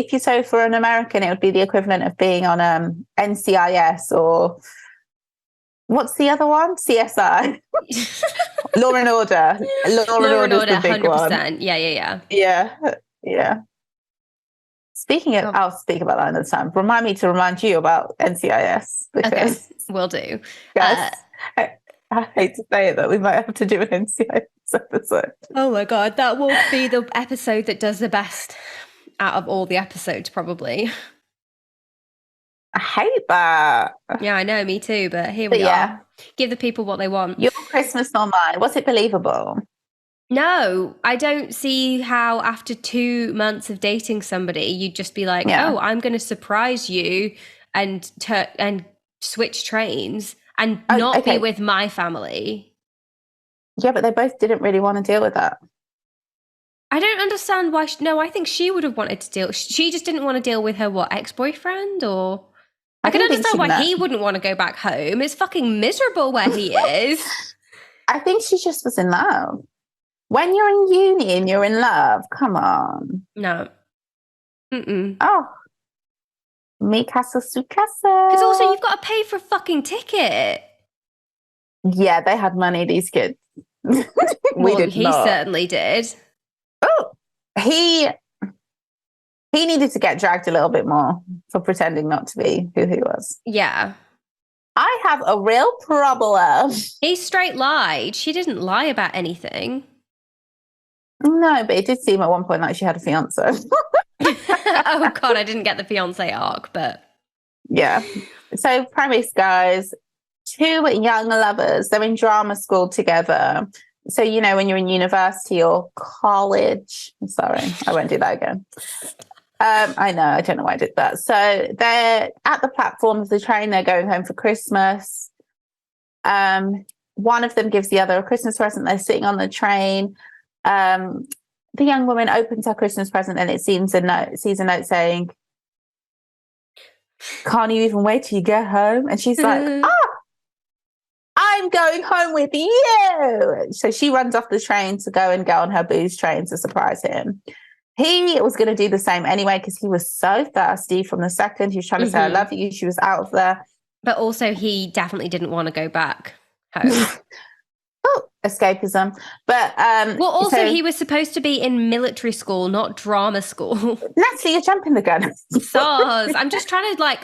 for an American, it would be the equivalent of being on NCIS or what's the other one? CSI. Law and Order. Law and Order, 100%. Yeah. Speaking of, I'll speak about that another time. Remind me to remind you about NCIS. Okay, will do. Guys, I hate to say it, that we might have to do an NCIS episode. Oh my God, that will be the episode that does the best out of all the episodes, probably. I hate that. Yeah, I know, me too, but here we are. Give the people what they want. Your Christmas, not mine. Was it believable? No, I don't see how after 2 months of dating somebody, you'd just be like, oh, I'm going to surprise you and switch trains and not be with my family. Yeah, but they both didn't really want to deal with that. I don't understand why. No, I think she would have wanted to deal. She just didn't want to deal with her, ex-boyfriend? Or I can understand why he wouldn't want to go back home. It's fucking miserable where he is. I think she just was in love. When you're in uni and you're in love, come on. No. Mm-mm. Oh. Mi casa, su casa. Because also you've got to pay for a fucking ticket. Yeah, they had money, these kids. We did he not. Certainly did. Oh, he needed to get dragged a little bit more for pretending not to be who he was. Yeah. I have a real problem. He straight lied. She didn't lie about anything. No, but it did seem at one point like she had a fiance. Oh God, I didn't get the fiance arc, but yeah. So premise, guys, 2 young lovers, they're in drama school together. So, you know, when you're in university or college, I'm sorry, I won't do that again. I know, I don't know why I did that. So they're at the platform of the train, they're going home for Christmas. One of them gives the other a Christmas present. They're sitting on the train. The young woman opens her Christmas present and it sees a note saying, "Can't you even wait till you get home?" And she's like, "I'm going home with you." So she runs off the train to go and get on her booze train to surprise him. He was going to do the same anyway because he was so thirsty from the second he was trying to say, "I love you." She was out of there. But also he definitely didn't want to go back home. Escapism. But well, also he was supposed to be in military school, not drama school. Natalie, you're jumping the gun. Soz. I'm just trying to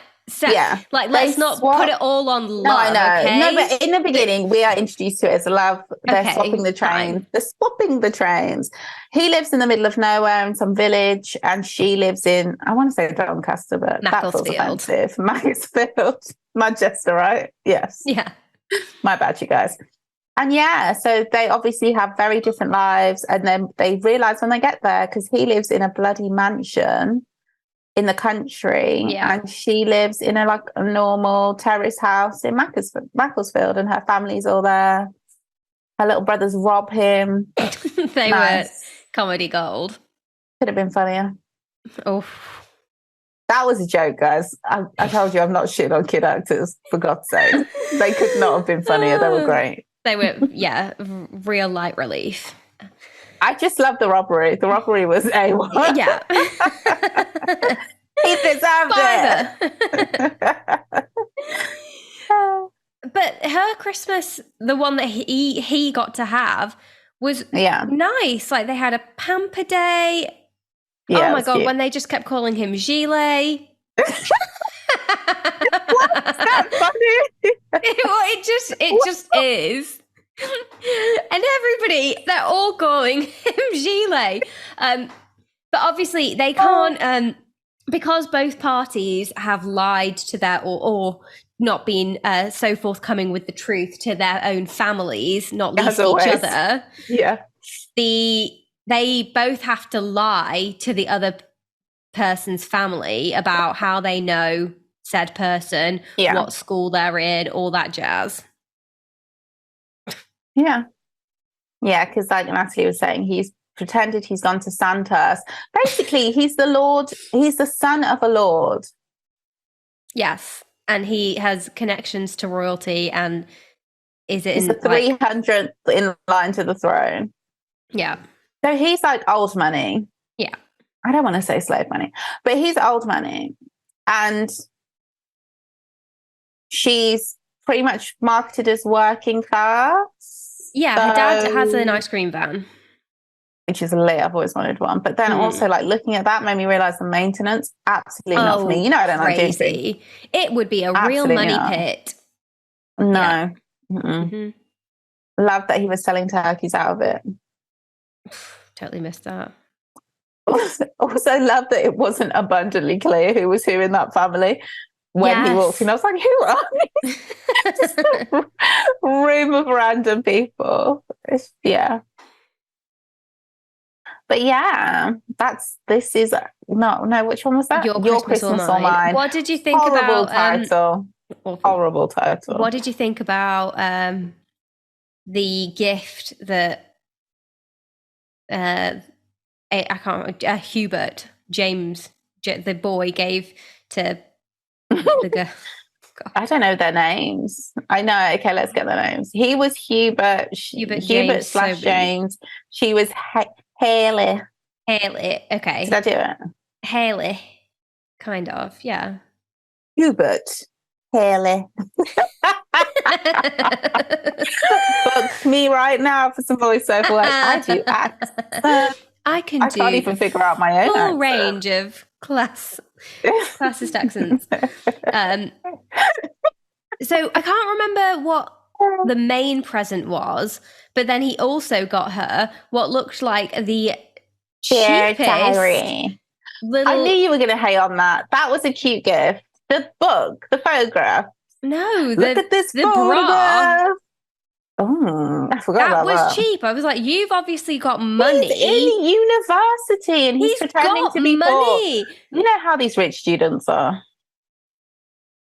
let's not put it all on love. No, I know. Okay? No, but in the beginning, we are introduced to it as love. They're swapping the trains. Fine. They're swapping the trains. He lives in the middle of nowhere in some village, and she lives in, I want to say Doncaster, but that feels offensive. Macclesfield. Manchester, right? Yes. Yeah. My bad, you guys. And yeah, so they obviously have very different lives. And then they realise when they get there, because he lives in a bloody mansion in the country, and she lives in a normal terrace house in Macclesfield, and her family's all there. Her little brothers rob him. They were comedy gold. Could have been funnier. Oh, that was a joke, guys. I told you I'm not shit on kid actors, for God's sake. They could not have been funnier. They were great. They were, real light relief. I just love the robbery. The robbery was A1. Yeah. He deserved it. But her Christmas, the one that he got to have, was nice. Like they had a pamper day. Yeah, oh my God, cute. When they just kept calling him Gilet. What's that funny? It just is. And everybody, they're all calling him Gilet. But obviously they can't, because both parties have lied to their, or not been so forthcoming with the truth to their own families, not least each other. Yeah. They both have to lie to the other person's family about how they know said person, what school they're in, all that jazz. Yeah. Yeah, because like Natalie was saying, he's pretended he's gone to Sandhurst. Basically, he's the lord. He's the son of a lord. Yes. And he has connections to royalty and he's the 300th in line to the throne. Yeah. So he's like old money. Yeah. I don't want to say slave money, but he's old money. And she's pretty much marketed as working class. Yeah, her dad has an ice cream van. Which is lit. I've always wanted one. But then also like looking at that made me realise the maintenance, absolutely not for me. You know I don't like doing. It would be a real money pit. No. Yeah. Mm-hmm. Love that he was selling turkeys out of it. Totally missed that. Also love that it wasn't abundantly clear who was who in that family when he walked in. I was like, who are these? Just a room of random people. Yeah. But yeah, this is no, which one was that? Your Christmas or Mine. What did you think Horrible about title? Horrible title. What did you think about the gift that I can't Hubert James, the boy, gave to the girl? I don't know their names. I know. Okay, let's get their names. He was Hubert James / James. She was Haley. Haley. Okay. Did I do it? Haley. Kind of. Yeah. Hubert. Haley. Book me right now for some voiceover. Like, I do accents. I can't even figure out my own full range of classist accents. So I can't remember what the main present was, but then he also got her what looked like the cheapest little... I knew you were going to hate on that. That was a cute gift. The book, the photograph. No, look at this photograph. Oh, I forgot about that. That was cheap. I was like, you've obviously got money. He's in university and he's pretending to be money. Poor. You know how these rich students are.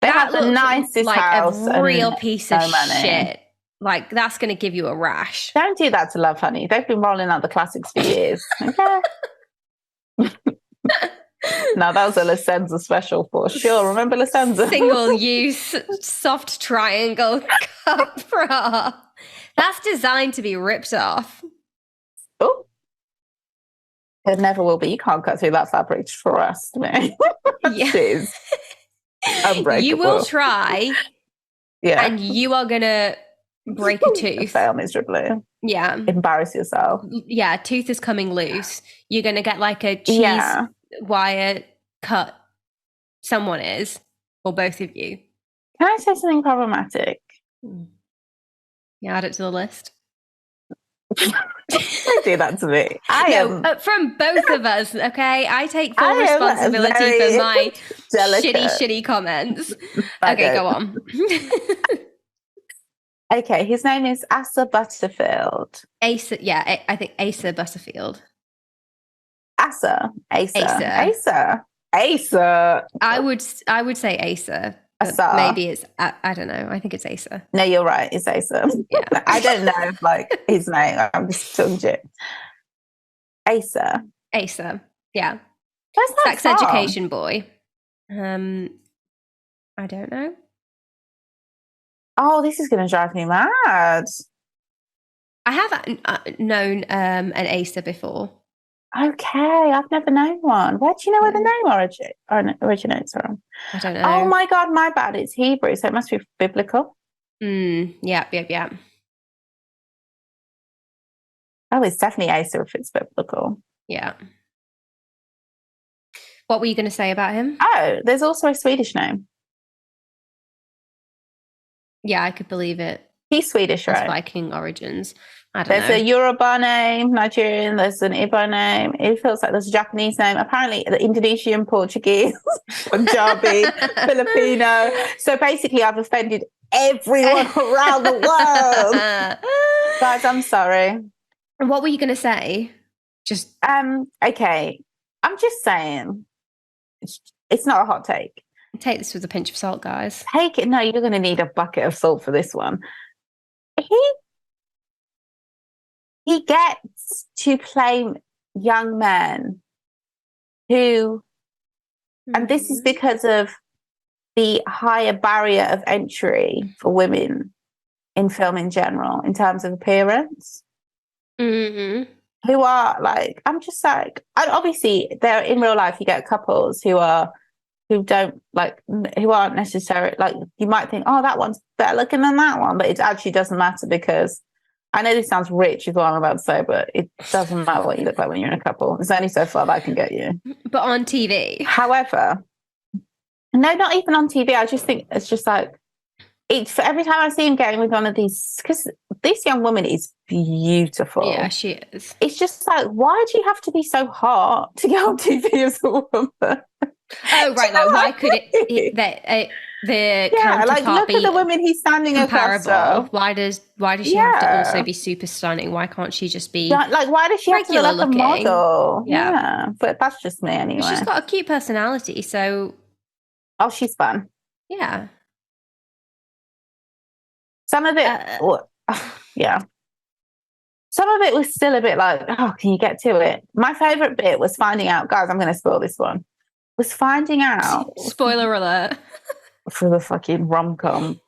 They have the nicest like house. A real piece of shit. Like, that's going to give you a rash. Don't do that to Love Honey. They've been rolling out the classics for years. Okay. Now that was a Licenza special for sure. Remember Licenza? Single-use soft triangle cup bra. That's designed to be ripped off. Oh, it never will be. You can't cut through that fabric for us, man. Yeah. Unbreakable. You will try, yeah, and you are gonna break a tooth. Fail miserably. Yeah, embarrass yourself. Yeah, tooth is coming loose. You're gonna get like a cheese wire cut. Someone is, or both of you. Can I say something problematic? Yeah, add it to the list. Don't do that to me. From both of us, okay? I take full responsibility for my shitty comments. Okay, go on. Okay, his name is Asa Butterfield. Asa, yeah, I think Asa Butterfield. Asa. I would say Asa. Maybe it's, I don't know. I think it's Asa. No, you're right. It's Asa. Yeah. I don't know his name. I'm just talking shit. Asa. Yeah. Sex education boy. I don't know. Oh, this is going to drive me mad. I have known an Asa before. Okay, I've never known one. Where do you know where the name originates from? I don't know. Oh my God, my bad. It's Hebrew, so it must be biblical. Yeah. Oh, it's definitely Asa if it's biblical. Yeah. What were you going to say about him? Oh, there's also a Swedish name. Yeah, I could believe it. He's Swedish, right? Viking origins. I don't know. There's a Yoruba name, Nigerian. There's an Igbo name. It feels like there's a Japanese name. Apparently, the Indonesian, Portuguese, Punjabi, Filipino. So basically, I've offended everyone around the world. Guys, I'm sorry. What were you going to say? Just okay. I'm just saying, it's not a hot take. Take this with a pinch of salt, guys. Take it. No, you're going to need a bucket of salt for this one. He gets to play young men who, and this is because of the higher barrier of entry for women in film in general, in terms of appearance, who are like, I'm just like, obviously they're in real life, you get couples who aren't necessarily, like, you might think, oh, that one's better looking than that one, but it actually doesn't matter, because I know this sounds rich is what I'm about to say, but it doesn't matter what you look like when you're in a couple. There's only so far that I can get you. But on TV. However, no, not even on TV. I just think it's just like, it's every time I see him getting with one of these, because this young woman is beautiful. Yeah, she is. It's just like, why do you have to be so hot to get on TV as a woman? Oh, right. Like, why could the counterpart like look be at the women he's standing across comparable? from. Why does she have to also be super stunning? Why can't she just be like why does she have to look like looking? a model? Yeah, but that's just me anyway. She's got a cute personality, so she's fun. Yeah. Some of it, yeah. Some of it was still a bit like, oh, can you get to it? My favorite bit was finding out, guys, I'm going to spoil this one, was finding out. Spoiler alert. For the fucking rom-com.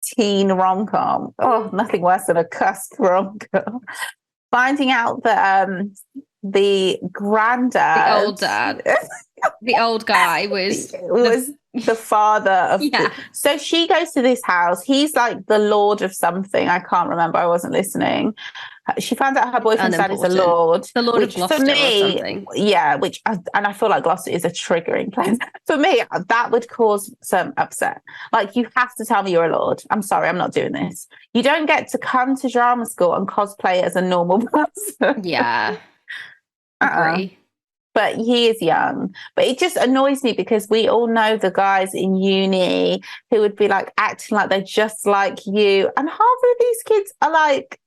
Teen rom-com. Oh, nothing worse than a cussed rom-com. Finding out that the granddad. The old dad. The old guy was the father of so she goes to this house. He's like the lord of something. I can't remember. I wasn't listening. She found out her boyfriend's dad is a lord. The Lord of Gloucester or something. Yeah, and I feel like Gloucester is a triggering place. For me, that would cause some upset. Like, you have to tell me you're a lord. I'm sorry, I'm not doing this. You don't get to come to drama school and cosplay as a normal person. Yeah. Agree. But he is young. But it just annoys me because we all know the guys in uni who would be like acting like they're just like you. And half of these kids are like,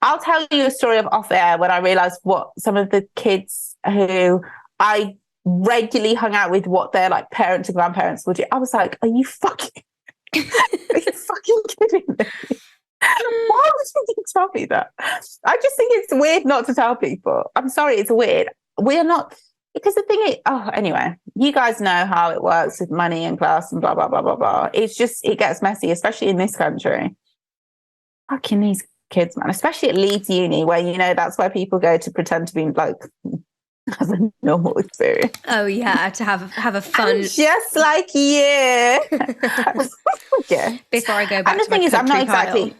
I'll tell you a story of off air when I realized what some of the kids who I regularly hung out with, what their like parents and grandparents would do. I was like, are you fucking kidding me? Why would you tell me that? I just think it's weird not to tell people. I'm sorry, it's weird. We're not, because the thing is, anyway, you guys know how it works with money and class and blah, blah, blah, blah, blah. It's just, it gets messy, especially in this country. Fucking these kids, man, especially at Leeds Uni, where, you know, that's where people go to pretend to be like, have a normal experience. Oh, yeah, to have a fun. I'm just like you. Yeah. Before I go back and the to thing my is, I'm not pile. exactly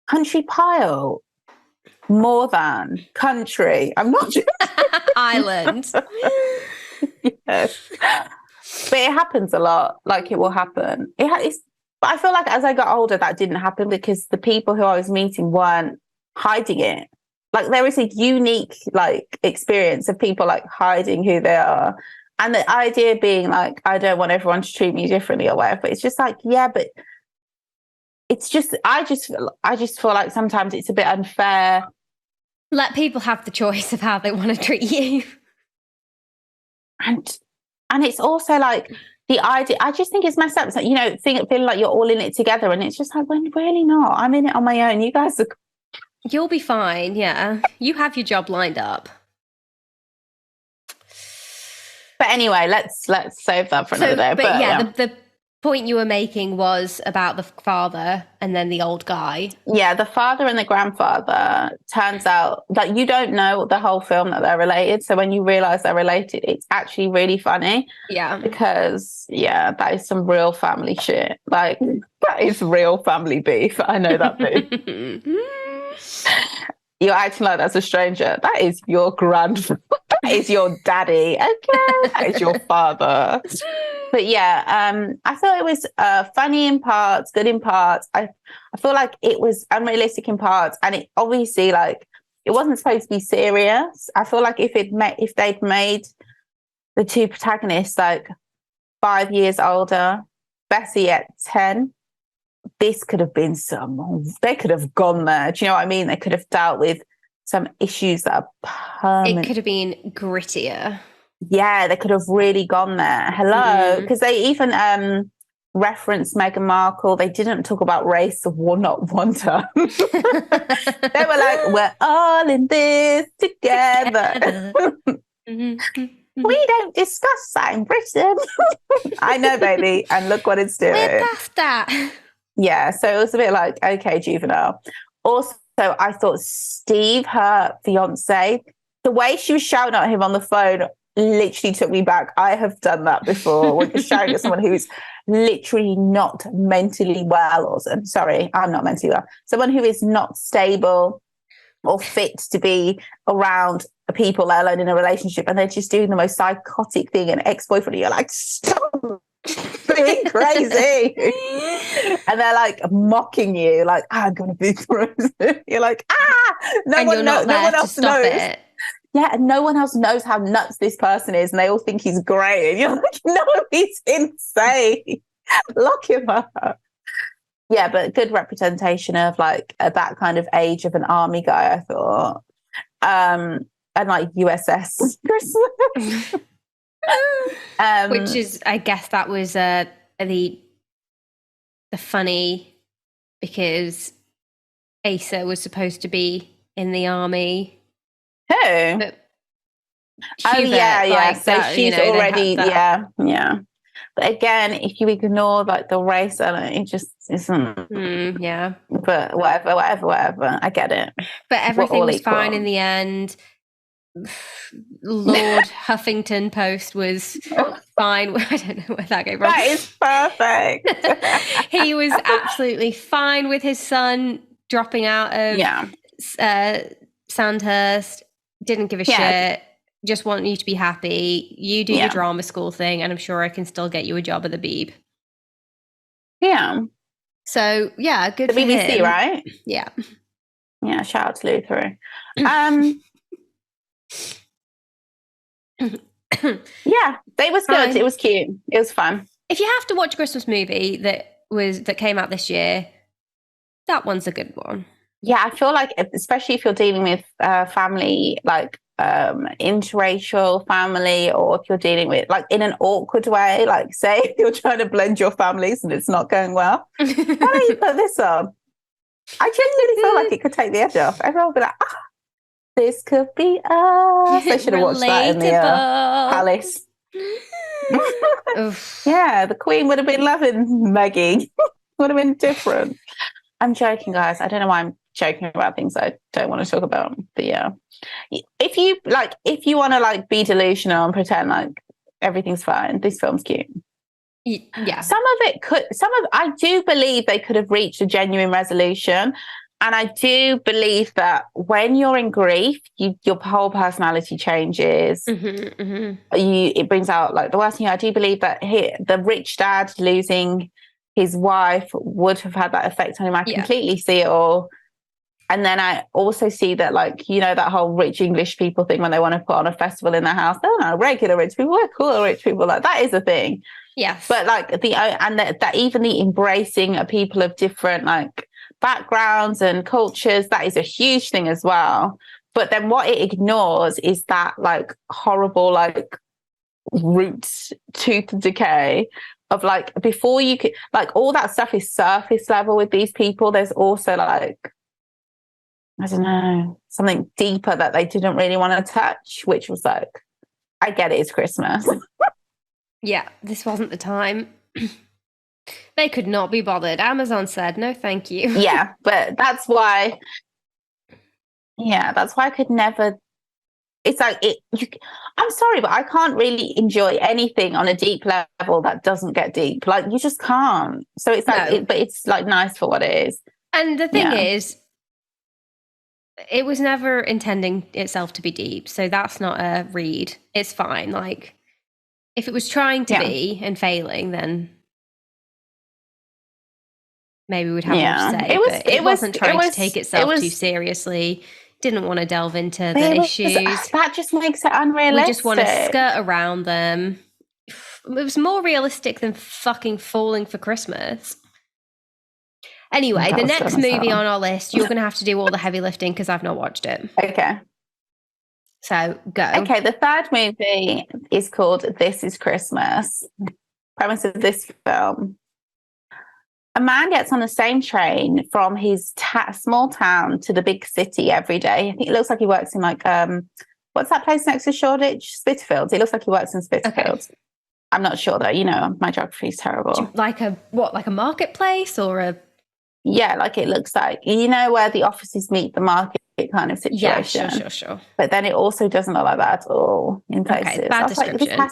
country pile. More than country. I'm not just island. Yes. But it happens a lot. Like, it will happen. But I feel like as I got older, that didn't happen because the people who I was meeting weren't hiding it. Like, there is a unique like experience of people like hiding who they are. And the idea being like, I don't want everyone to treat me differently or whatever. But it's just like, yeah, but it's just, I just feel like sometimes it's a bit unfair. Let people have the choice of how they want to treat you. And it's also like the idea, I just think it's messed up. It's like, you know, feeling like you're all in it together. And it's just like, when really not. I'm in it on my own. You guys are. You'll be fine. Yeah. You have your job lined up. But anyway, let's save that for another day. But yeah, the point you were making was about the father and then the old guy. Yeah, the father and the grandfather, turns out that you don't know the whole film that they're related. So when you realize they're related, it's actually really funny. Yeah. Because, yeah, that is some real family shit. Like, that is real family beef. I know that boo. You're acting like that's a stranger. That is your grandfather. That is your daddy. Okay. That is your father. But yeah, I thought it was funny in parts, good in parts. I feel like it was unrealistic in parts, and it obviously, like, it wasn't supposed to be serious. I feel like if they'd made the two protagonists like 5 years older, Bessie at 10, this could have been they could have gone there. Do you know what I mean? They could have dealt with some issues that are permanent. It could have been grittier. Yeah, they could have really gone there. Hello. Because they even referenced Meghan Markle. They didn't talk about race not one time. They were like, we're all in this together. We don't discuss that in Britain. I know, baby. And look what it's doing. We're past that. Yeah, so it was a bit like, okay, juvenile. Also, I thought Steve, her fiance, the way she was shouting at him on the phone literally took me back. I have done that before, when you're shouting at someone who's literally not mentally well. Sorry, I'm not mentally well. Someone who is not stable or fit to be around people, let alone in a relationship, and they're just doing the most psychotic thing, an ex-boyfriend, and you're like, stop. being crazy. And they're like mocking you, like, I'm going to be frozen. You're like, no one else knows. It. Yeah, and no one else knows how nuts this person is, and they all think he's great. And you're like, no, he's insane. Lock him up. Yeah, but good representation of like that kind of age of an army guy, I thought. And like USS Christmas. Which is, I guess that was the funny, because Asa was supposed to be in the army. Who? But yeah. Like, so that, she's already, yeah. But again, if you ignore like the race element, it just isn't. Yeah. But whatever. I get it. But everything was fine in the end. Lord Huffington Post was fine. I don't know where that came from. That is perfect. He was absolutely fine with his son dropping out of Sandhurst. Didn't give a shit. Just want you to be happy. You do the drama school thing, and I'm sure I can still get you a job at the Beeb. Yeah. So yeah, good for BBC, him. right? Yeah. Yeah. Shout out to Luther. Yeah, it was good. It was cute. It was fun. If you have to watch a Christmas movie that came out this year, that one's a good one. Yeah, I feel like, especially if you're dealing with family, like interracial family, or if you're dealing with like in an awkward way, like say if you're trying to blend your families and it's not going well, why don't you put this on? I genuinely feel like it could take the edge off. Everyone will be like, this could be us. They should have watched that in the palace. Yeah, the Queen would have been loving Maggie. Would have been different. I'm joking, guys. I don't know why I'm joking about things I don't want to talk about. But yeah, if you want to like be delusional and pretend like everything's fine, this film's cute. Yeah, I do believe they could have reached a genuine resolution. And I do believe that when you're in grief, your whole personality changes. It brings out like the worst thing. I do believe that the rich dad losing his wife would have had that effect on him. I completely see it all. And then I also see that, like, you know, that whole rich English people thing when they want to put on a festival in their house. They're not regular rich people. We're cool rich people. Like, that is a thing. Yes. But like that even the embracing of people of different like backgrounds and cultures, that is a huge thing as well. But then what it ignores is that like horrible like root tooth decay of like, before you could, like, all that stuff is surface level with these people. There's also like, I don't know, something deeper that they didn't really want to touch, which was like, I get it, it's Christmas. Yeah, this wasn't the time. They could not be bothered. Amazon said, no, thank you. Yeah, but that's why I could never. It's like, I'm sorry, but I can't really enjoy anything on a deep level that doesn't get deep. Like, you just can't. So it's like, but it's like nice for what it is. And the thing is, it was never intending itself to be deep. So that's not a read. It's fine. Like, if it was trying to be and failing, then maybe we'd have more to say. It wasn't trying to take itself too seriously. Didn't want to delve into the issues. That just makes it unrealistic. We just want to skirt around them. It was more realistic than fucking Falling for Christmas. Anyway, the next movie on our list, you're going to have to do all the heavy lifting because I've not watched it. Okay. So, go. Okay, the third movie is called This Is Christmas. Premise of this film. A man gets on the same train from his small town to the big city every day. I think it looks like he works in like, what's that place next to Shoreditch? Spitalfields. It looks like he works in Spitalfields. Okay. I'm not sure though. You know, my geography is terrible. Like a marketplace or a... Yeah, like it looks like, you know, where the offices meet the market kind of situation. Yeah, sure. But then it also doesn't look like that at all in places. Okay, bad description.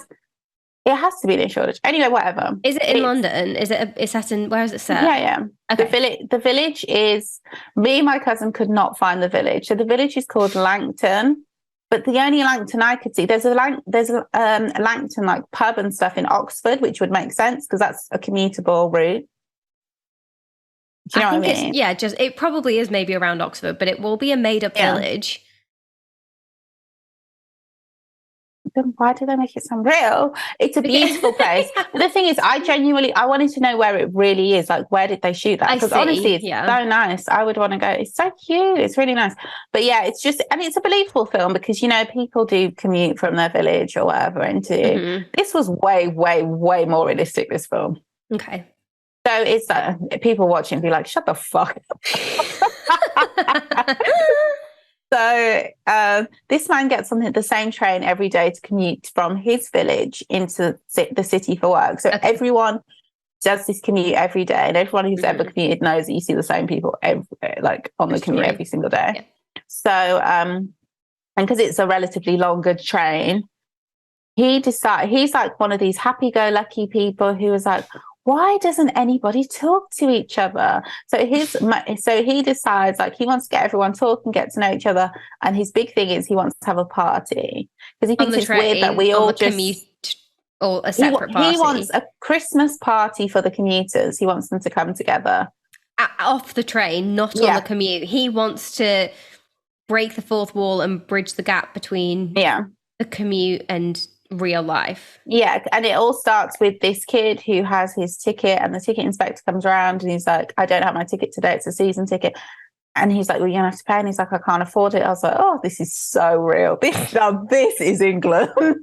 It has to be in Shoreditch. Anyway, whatever. Is it in London? Is it? It's set in... Where is it set? Yeah. Okay. The village is... Me and my cousin could not find the village. So the village is called Langton. But the only Langton I could see, there's a Langton like pub and stuff in Oxford, which would make sense because that's a commutable route. Do you know what I mean? It probably is maybe around Oxford, but it will be a made-up village. Then why do they make it sound real? It's a beautiful place. But the thing is, I wanted to know where it really is. Like, where did they shoot that? Because honestly, it's so nice. I would want to go. It's so cute. It's really nice. But yeah, it's just, and it's a believable film because, you know, people do commute from their village or whatever into, this was way, way, way more realistic, this film. Okay. So it's people watching be like, shut the fuck up. So this man gets on the same train every day to commute from his village into the city for work. So everyone does this commute every day, and everyone who's ever commuted knows that you see the same people on the commute every single day. Yeah. So and because it's a relatively longer train, he's like one of these happy-go-lucky people who is like, why doesn't anybody talk to each other? So he decides like he wants to get everyone talking, get to know each other, and his big thing is he wants to have a party because he thinks it's weird that we all just commute or a separate party. He wants a Christmas party for the commuters. He wants them to come together off the train, not on the commute. He wants to break the fourth wall and bridge the gap between the commute and real life. Yeah, and it all starts with this kid who has his ticket, and the ticket inspector comes around and he's like, I don't have my ticket today, it's a season ticket. And he's like, well, you're gonna have to pay. And he's like, I can't afford it. I was like, oh, this is so real. This is England. And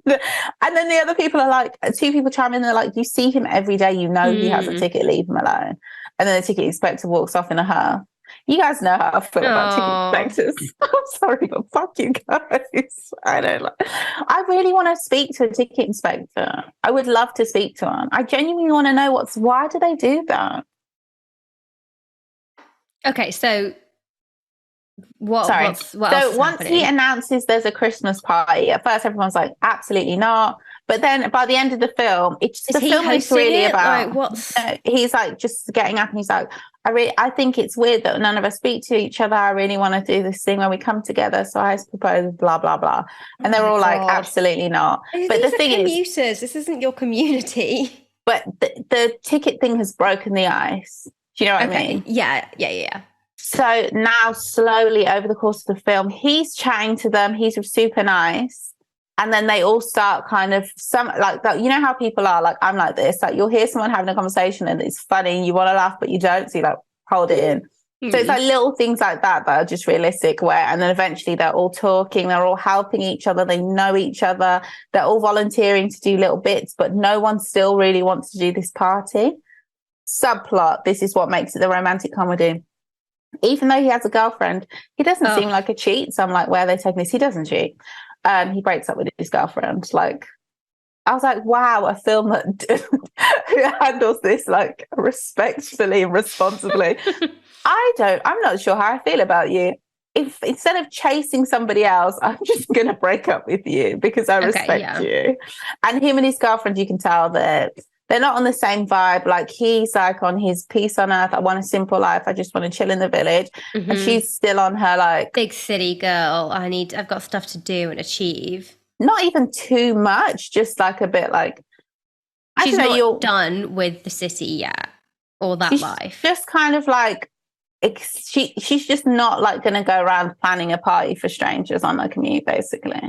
then the other people are like, two people chime in, they're like, you see him every day, you know he has a ticket, leave him alone. And then the ticket inspector walks off in a huff. You guys know how I feel about ticket inspectors. I'm sorry, but fuck you guys. I really want to speak to a ticket inspector. I would love to speak to one. I genuinely want to know why do they do that? Okay, so what else once he announces there's a Christmas party, at first everyone's like, absolutely not. But then by the end of the film, the film is really about he's like just getting up and he's like, I think it's weird that none of us speak to each other. I really want to do this thing when we come together. So I propose blah, blah, blah. And they're all like, absolutely not. But the thing is, this isn't your community. But the ticket thing has broken the ice. Do you know what I mean? Yeah. So now slowly over the course of the film, he's chatting to them. He's super nice. And then they all start kind of you know how people are like, I'm like this, like you'll hear someone having a conversation and it's funny, you want to laugh, but you don't. So you like hold it in. So it's like little things like that are just realistic and then eventually they're all talking, they're all helping each other. They know each other. They're all volunteering to do little bits, but no one still really wants to do this party. Subplot. This is what makes it the romantic comedy. Even though he has a girlfriend, he doesn't seem like a cheat. So I'm like, where are they taking this? He doesn't cheat. He breaks up with his girlfriend. Like, I was like, wow, a film that handles this like respectfully and responsibly. I'm not sure how I feel about you. If instead of chasing somebody else, I'm just going to break up with you because I respect you. And him and his girlfriend, you can tell that they're not on the same vibe. Like he's like on his peace on earth. I want a simple life. I just want to chill in the village. And she's still on her like big city girl. I've got stuff to do and achieve. Not even too much. Just like a bit like she's not done with the city yet or that life. Just kind of like she's just not like going to go around planning a party for strangers on a commute, basically.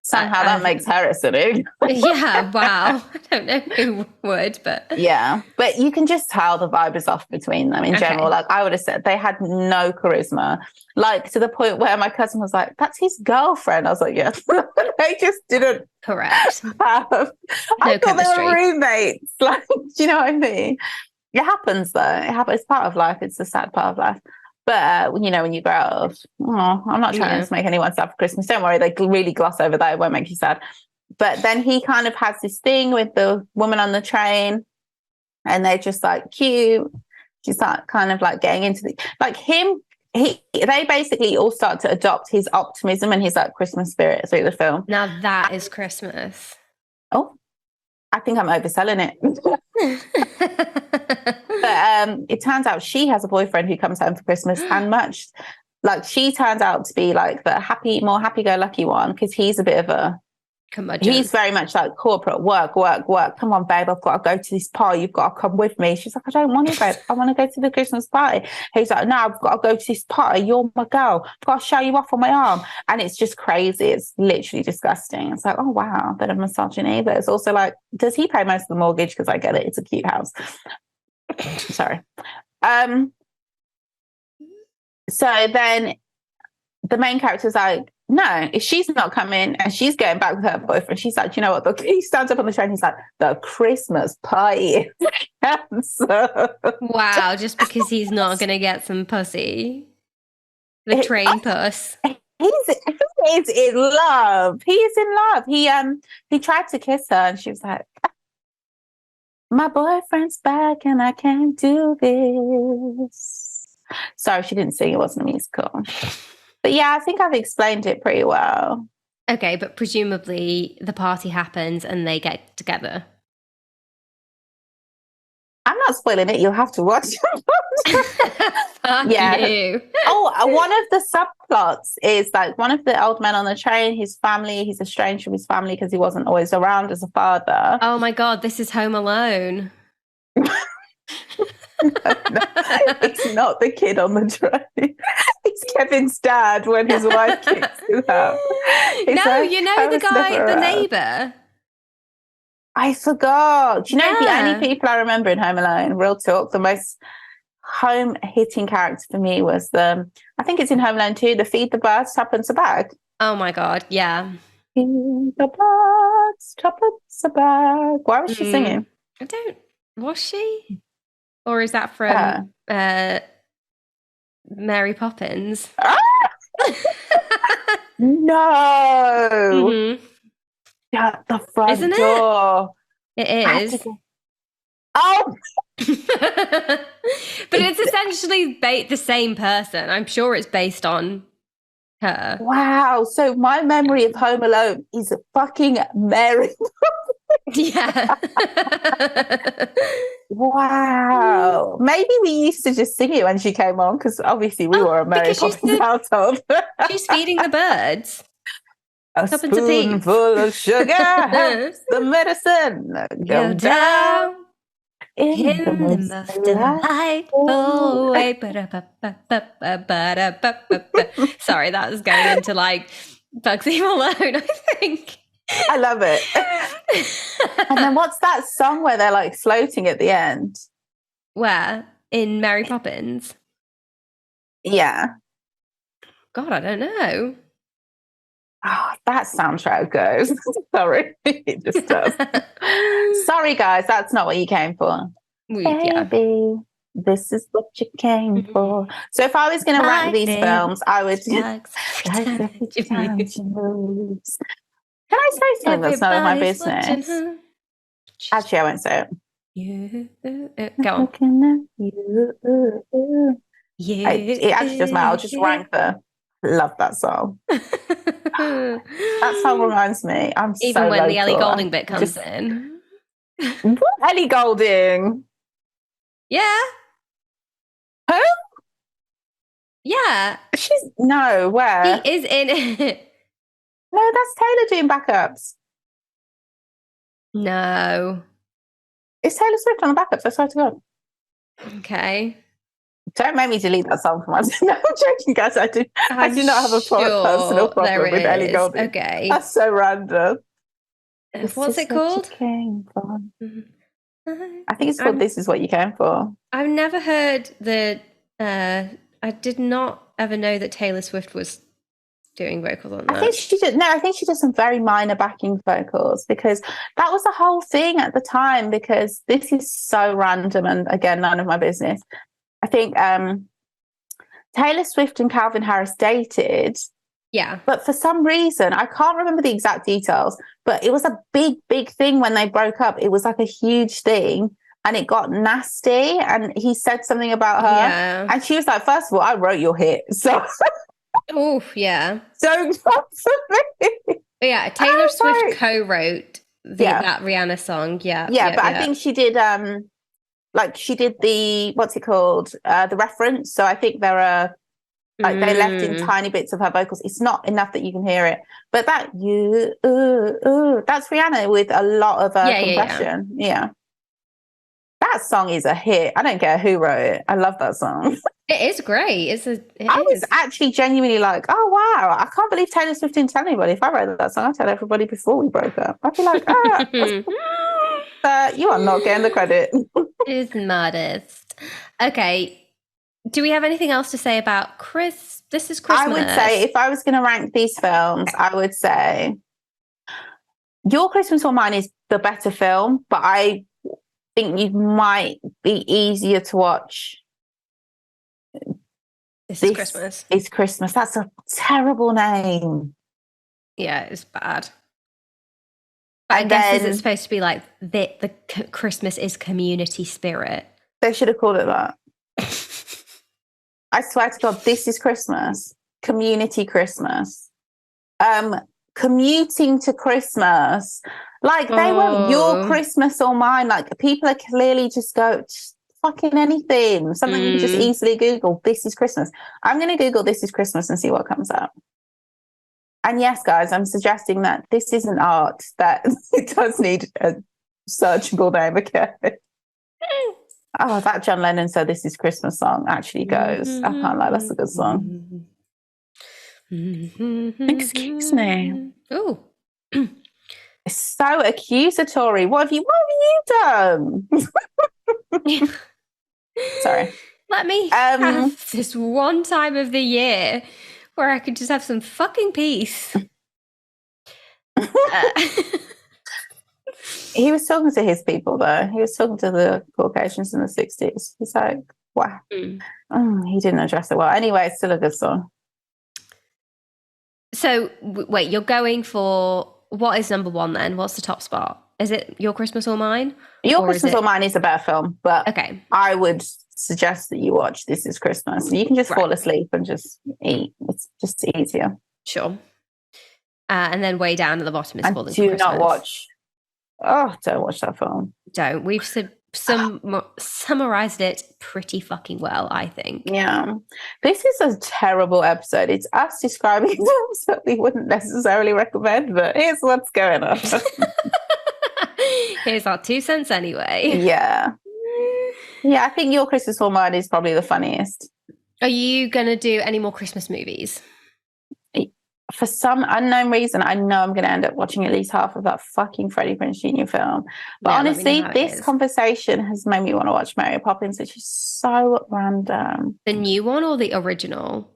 Somehow that makes her a cynic. Yeah, wow. I don't know who would, but... Yeah, but you can just tell the vibe is off between them in general. Like, I would have said they had no charisma. Like, to the point where my cousin was like, that's his girlfriend. I was like, yeah. They just didn't... Correct. I thought they were roommates. Like, do you know what I mean? It happens, though. It's part of life. It's a sad part of life. But, when you grow up, I'm not trying to make anyone sad for Christmas. Don't worry, they really gloss over that. It won't make you sad. But then he kind of has this thing with the woman on the train and they're just like cute. She's like kind of like getting into they basically all start to adopt his optimism and his like Christmas spirit through the film. Now that is Christmas. Oh, I think I'm overselling it. But it turns out she has a boyfriend who comes home for Christmas, and much Like she turns out to be like the more happy-go-lucky one because he's a bit of a curmudgeon. He's very much like corporate work, work, work. Come on, babe, I've got to go to this party. You've got to come with me. She's like, I don't want to, babe. I want to go to the Christmas party. He's like, no, I've got to go to this party. You're my girl. I've got to show you off on my arm. And it's just crazy. It's literally disgusting. It's like, oh, wow, a bit of misogyny. But it's also like, does he pay most of the mortgage? Because I get it. It's a cute house. Sorry. So then the main character's like, no, if she's not coming and she's going back with her boyfriend, she's like, you know what? He stands up on the train. He's like, the Christmas party is canceled. Wow, just because he's not going to get some pussy. The train puss. He's in love. He is in love. He tried to kiss her and she was like, my boyfriend's back and I can't do this. Sorry, she didn't sing. It wasn't a musical. But yeah, I think I've explained it pretty well. Okay, but presumably the party happens and they get together. I'm not spoiling it. You'll have to watch it. Yeah. You. One of the subplots is like one of the old men on the train, his family, he's estranged from his family because he wasn't always around as a father. Oh my God, this is Home Alone. No, it's not the kid on the train. It's Kevin's dad when his wife kicks him out. You know the guy, the neighbour. I forgot. Do you know the only people I remember in Home Alone? Real talk. The most home-hitting character for me was I think it's in Home Alone 2, the Feed the Birds, Tuppence a bag. Oh my God, yeah. Feed the birds, Tuppence a bag. Why was she singing? Was she? Or is that from Mary Poppins? No. Mm-hmm. At the front Isn't door. It is. Oh. But it's essentially the same person. I'm sure it's based on her. Wow. So my memory of Home Alone is fucking Mary. Yeah. Wow. Maybe we used to just sing it when she came on because obviously we were a Mary Poppins household. She's feeding the birds. A spoonful of sugar helps the medicine go down in the most delightful way. Sorry, that was going into like Bugsy Malone, I think. I love it. And then what's that song where they're like floating at the end? Where? In Mary Poppins? Yeah. God, I don't know. Oh, that soundtrack goes. Sorry, it just does. Sorry, guys, that's not what you came for. Baby, this is what you came for. So if I was going to rank these films, I would Can I say something that's none of my business? Actually, I won't say it. Go on. It actually doesn't matter. I'll just rank love that song. That song reminds me. Even when the Ellie Goulding bit comes in. What Ellie Goulding? Yeah. Who? Yeah. Where? He is in it. No, that's Taylor doing backups. No. It's Taylor Swift on the backups, I swear to God. Okay. Don't make me delete that song from myself. No, I'm joking, guys. I do not have a personal problem with Ellie Goulding. Okay. That's so random. What's it called? I think it's called This Is What You Came For. I've never heard I did not ever know that Taylor Swift was doing vocals on that. I think she did some very minor backing vocals because that was the whole thing at the time, because this is so random and again, none of my business. I think Taylor Swift and Calvin Harris dated. Yeah. But for some reason, I can't remember the exact details, but it was a big, big thing when they broke up. It was like a huge thing and it got nasty and he said something about her. Yeah. And she was like, first of all, I wrote your hit. So oh, yeah. Don't talk to me. Yeah, Taylor Swift co-wrote that Rihanna song. Yeah. Yeah, but I think she did she did the what's it called? The reference. So I think there are Like they left in tiny bits of her vocals. It's not enough that you can hear it. But that that's Rihanna with a lot of compression. Yeah. That song is a hit. I don't care who wrote it. I love that song. It is great. I was actually genuinely like, oh wow, I can't believe Taylor Swift didn't tell anybody. If I wrote that song, I'd tell everybody before we broke up. I'd be like, you are not getting the credit. It's modest. Okay. Do we have anything else to say about This Is Christmas? I would say if I was going to rank these films, I would say Your Christmas or Mine is the better film, but I think you might be easier to watch. This is Christmas. It's Christmas. That's a terrible name. Yeah, it's bad. But I guess it's supposed to be like the Christmas is community spirit. They should have called it that. I swear to God, This Is Christmas. Community Christmas. Commuting to Christmas. Like they weren't Your Christmas or Mine. Like people are clearly just fucking anything. Something you can just easily Google. This is Christmas. I'm going to Google This is Christmas and see what comes up. And yes, guys, I'm suggesting that this isn't art, that it does need a searchable name. Okay. Oh, that John Lennon So This Is Christmas song actually goes. I can't lie, that's a good song. Excuse me. Oh. It's so accusatory. What have you done? Sorry. Let me have this one time of the year where I could just have some fucking peace. He was talking to his people, though. He was talking to the Caucasians in the 60s. He's like, wow. He didn't address it well. Anyway, it's still a good song. So, wait, you're going for... What is number one, then? What's the top spot? Is it Your Christmas or Mine? Your Christmas or Mine is a better film, but okay. I would suggest that you watch This Is Christmas. You can just fall asleep and just eat. It's just easier. Sure. And then way down at the bottom is Falling for Christmas. Not watch... Oh, don't watch that film. Don't. We've summarized it pretty fucking well, I think. Yeah. This is a terrible episode. It's us describing films that we wouldn't necessarily recommend, but here's what's going on. Here's our 2 cents anyway. Yeah. Yeah, I think Your Christmas or Mine is probably the funniest. Are you going to do any more Christmas movies? For some unknown reason, I know I'm going to end up watching at least half of that fucking Freddie Prinze Jr. film. But honestly, this conversation has made me want to watch Mary Poppins, which is so random. The new one or the original?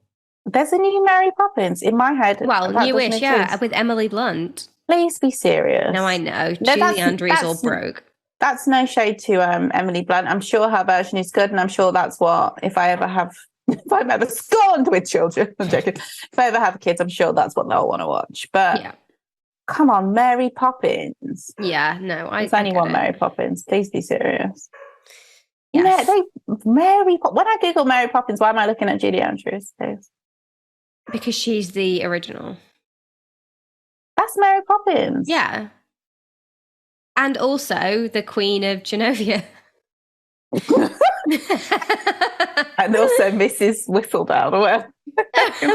There's a new Mary Poppins in my head. Well, newish, yeah, with Emily Blunt. Please be serious. No, I know. Julie Andrews all broke. That's no shade to Emily Blunt. I'm sure her version is good, and I'm sure that's what, if I'm ever scorned with children, I'm joking. If I ever have kids, I'm sure that's what they'll want to watch. But come on, Mary Poppins. Yeah, no, there's only one Mary Poppins. Please be serious. Yes. When I Google Mary Poppins, why am I looking at Julie Andrews? Because she's the original. That's Mary Poppins. Yeah. And also the Queen of Genovia. And also Mrs. Whistledown or whatever.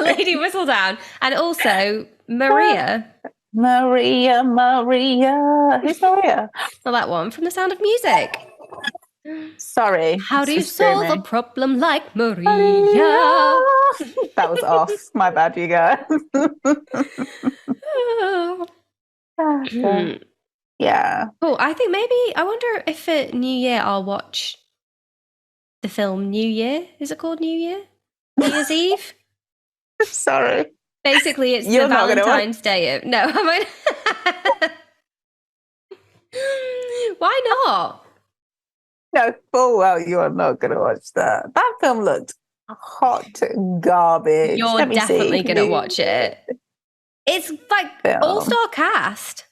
Lady Whistledown. And also Maria. Maria. Who's Maria? Well, that one from The Sound of Music. Sorry. How do you solve a problem like Maria? That was off. My bad, you guys. Yeah. Oh, I think I wonder if at New Year I'll watch the film New Year. Is it called New Year? New Year's Eve? Sorry. Basically, it's the Valentine's Day. No, I mean... Why not? No, full well you are not going to watch that. That film looked hot garbage. You're definitely going to watch it. It's like all-star cast.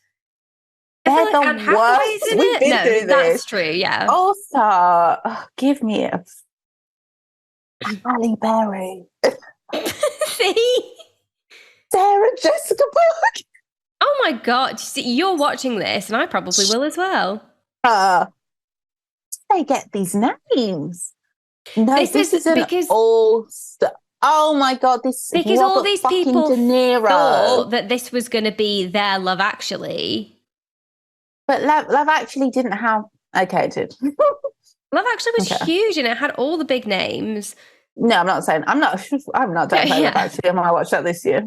They're the worst. We've been through this. That's true, yeah. All-star. Give me a Halle Berry. See? Sarah Jessica Parker. Oh my God. You're watching this, and I probably will as well. They get these names. No, this is an because all-star. Oh my God, this Because Robert all these fucking people De Niro. thought that this was going to be their Love Actually. But Love Actually didn't have. Okay, it did. Love Actually was huge, and it had all the big names. No, I'm not saying. I'm not down for Love Actually. I might watch that this year.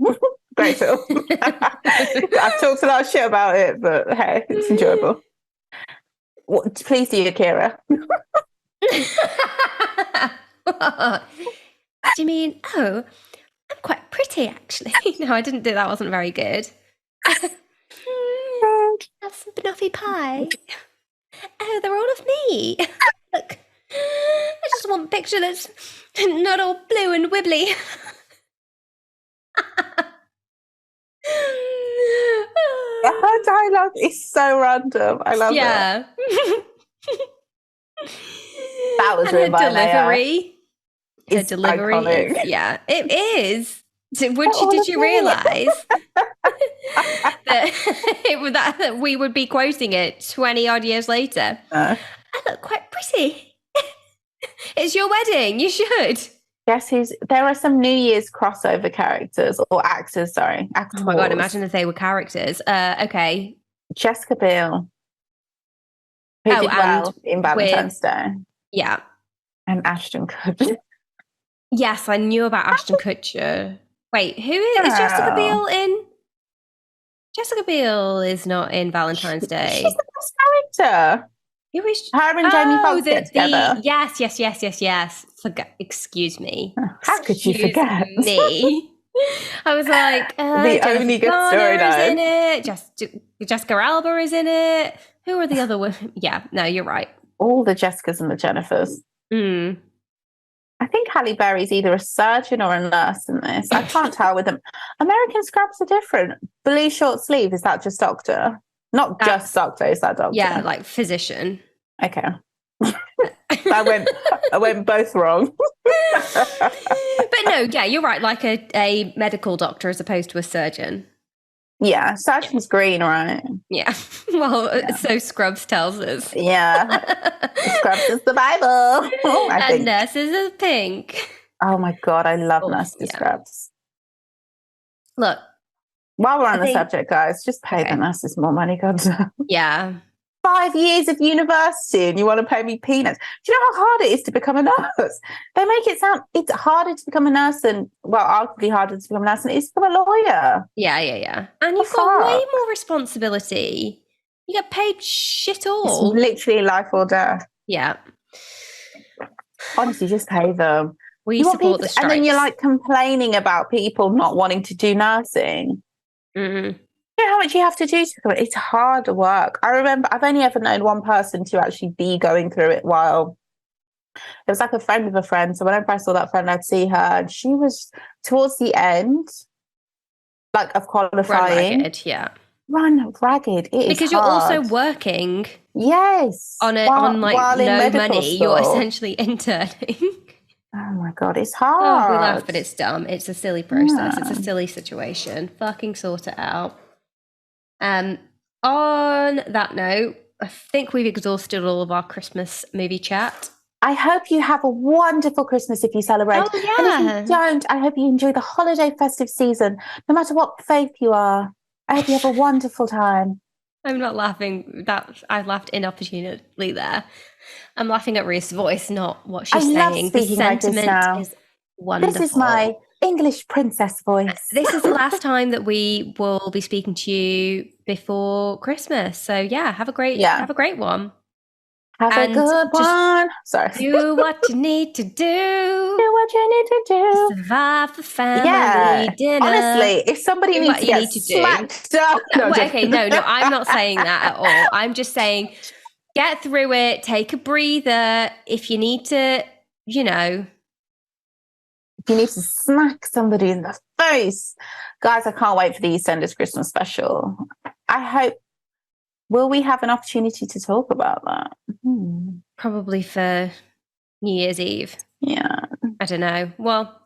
Great film. I've talked a lot of shit about it, but hey, it's enjoyable. Please do Akira. Do you mean, oh, I'm quite pretty, actually? No, I didn't do that. Wasn't very good. Have some banoffee pie. Oh, they're all of me. Look, I just want a picture that's not all blue and wibbly. Her dialogue is so random. I love it. Yeah. That was and her delivery. Her delivery is, yeah, it is. Did you realise that we would be quoting it 20 odd years later? I look quite pretty. It's your wedding. You should. Guess who's? There are some New Year's crossover characters or actors. Sorry, actors. Oh my God! Imagine if they were characters. Okay. Jessica Biel, who did well in Valentine's Day. Yeah. And Ashton Kutcher. Yes, I knew about Ashton Kutcher. Wait, who is Jessica Biel in? Jessica Biel is not in Valentine's Day. She's the best character. Who is her and Jamie Foxx get together? Yes. Excuse me. How could you forget me? I was like, the only good storyline in it. Jessica Alba is in it. Who are the other women? Yeah, no, you're right. All the Jessicas and the Jennifers. I think Halle Berry's either a surgeon or a nurse in this. I can't tell with them. American Scrubs are different. Blue short sleeve, is that just doctor? Not just doctor, is that doctor? Yeah, like physician. Okay. I went both wrong. But no, yeah, you're right. Like a medical doctor as opposed to a surgeon. Yeah, surgeon's green, right? Yeah. Well, so Scrubs tells us. Yeah. Scrubs is the Bible. I think. Nurses is pink. Oh my God, I love Nurses Scrubs. Look. While we're on the subject, guys, just pay the nurses more money, God. Yeah. 5 years of university and you want to pay me peanuts. Do you know how hard it is to become a nurse? They make it sound it's harder to become a nurse than, well, arguably harder to become a nurse than it is to become a lawyer. Yeah. And you've got way more responsibility. You get paid shit all. It's literally life or death. Yeah. Honestly, just pay them. We support the strikes. And then you're like complaining about people not wanting to do nursing. Mm-hmm. You know how much you have to do to become it? It's hard work. I remember I've only ever known one person to actually be going through it while it was like a friend of a friend. So whenever I saw that friend, I'd see her and she was towards the end, like of qualifying. Run ragged. It because is you're hard. Also working. Yes. On no money, you're essentially interning. Oh my God, it's hard. Oh, we laugh, but it's dumb. It's a silly process. It's a silly situation. Fucking sort it out. On that note, I think we've exhausted all of our Christmas movie chat. I hope you have a wonderful Christmas if you celebrate. Oh, yeah. And if you don't, I hope you enjoy the holiday festive season, no matter what faith you are. I hope you have a wonderful time. I'm not laughing. I laughed inopportunely there. I'm laughing at Ruth's voice, not what she's saying. I love speaking like this now. Is wonderful. This is my English princess voice. This is the last time that we will be speaking to you before Christmas. So yeah, have a great one. Have a good one. Sorry. Do what you need to do. Do what you need to do. Survive the family dinner. Honestly, if somebody needs to get smacked up. No, I'm not saying that at all. I'm just saying get through it. Take a breather. If you need to, if you need to smack somebody in the face. Guys, I can't wait for the EastEnders Christmas special. I hope, will we have an opportunity to talk about that? Probably for New Year's Eve. Yeah. I don't know. Well,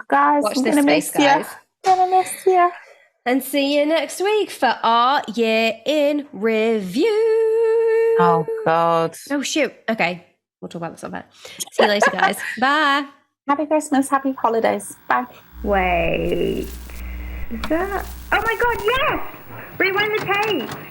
guys, watch this space, guys. Gonna miss you. And see you next week for our year in review. Oh, God. Oh, shoot. Okay. We'll talk about this on that. See you later, guys. Bye. Happy Christmas, happy holidays. Bye. Wait. Is that? Oh my god, yes! Rewind the tape!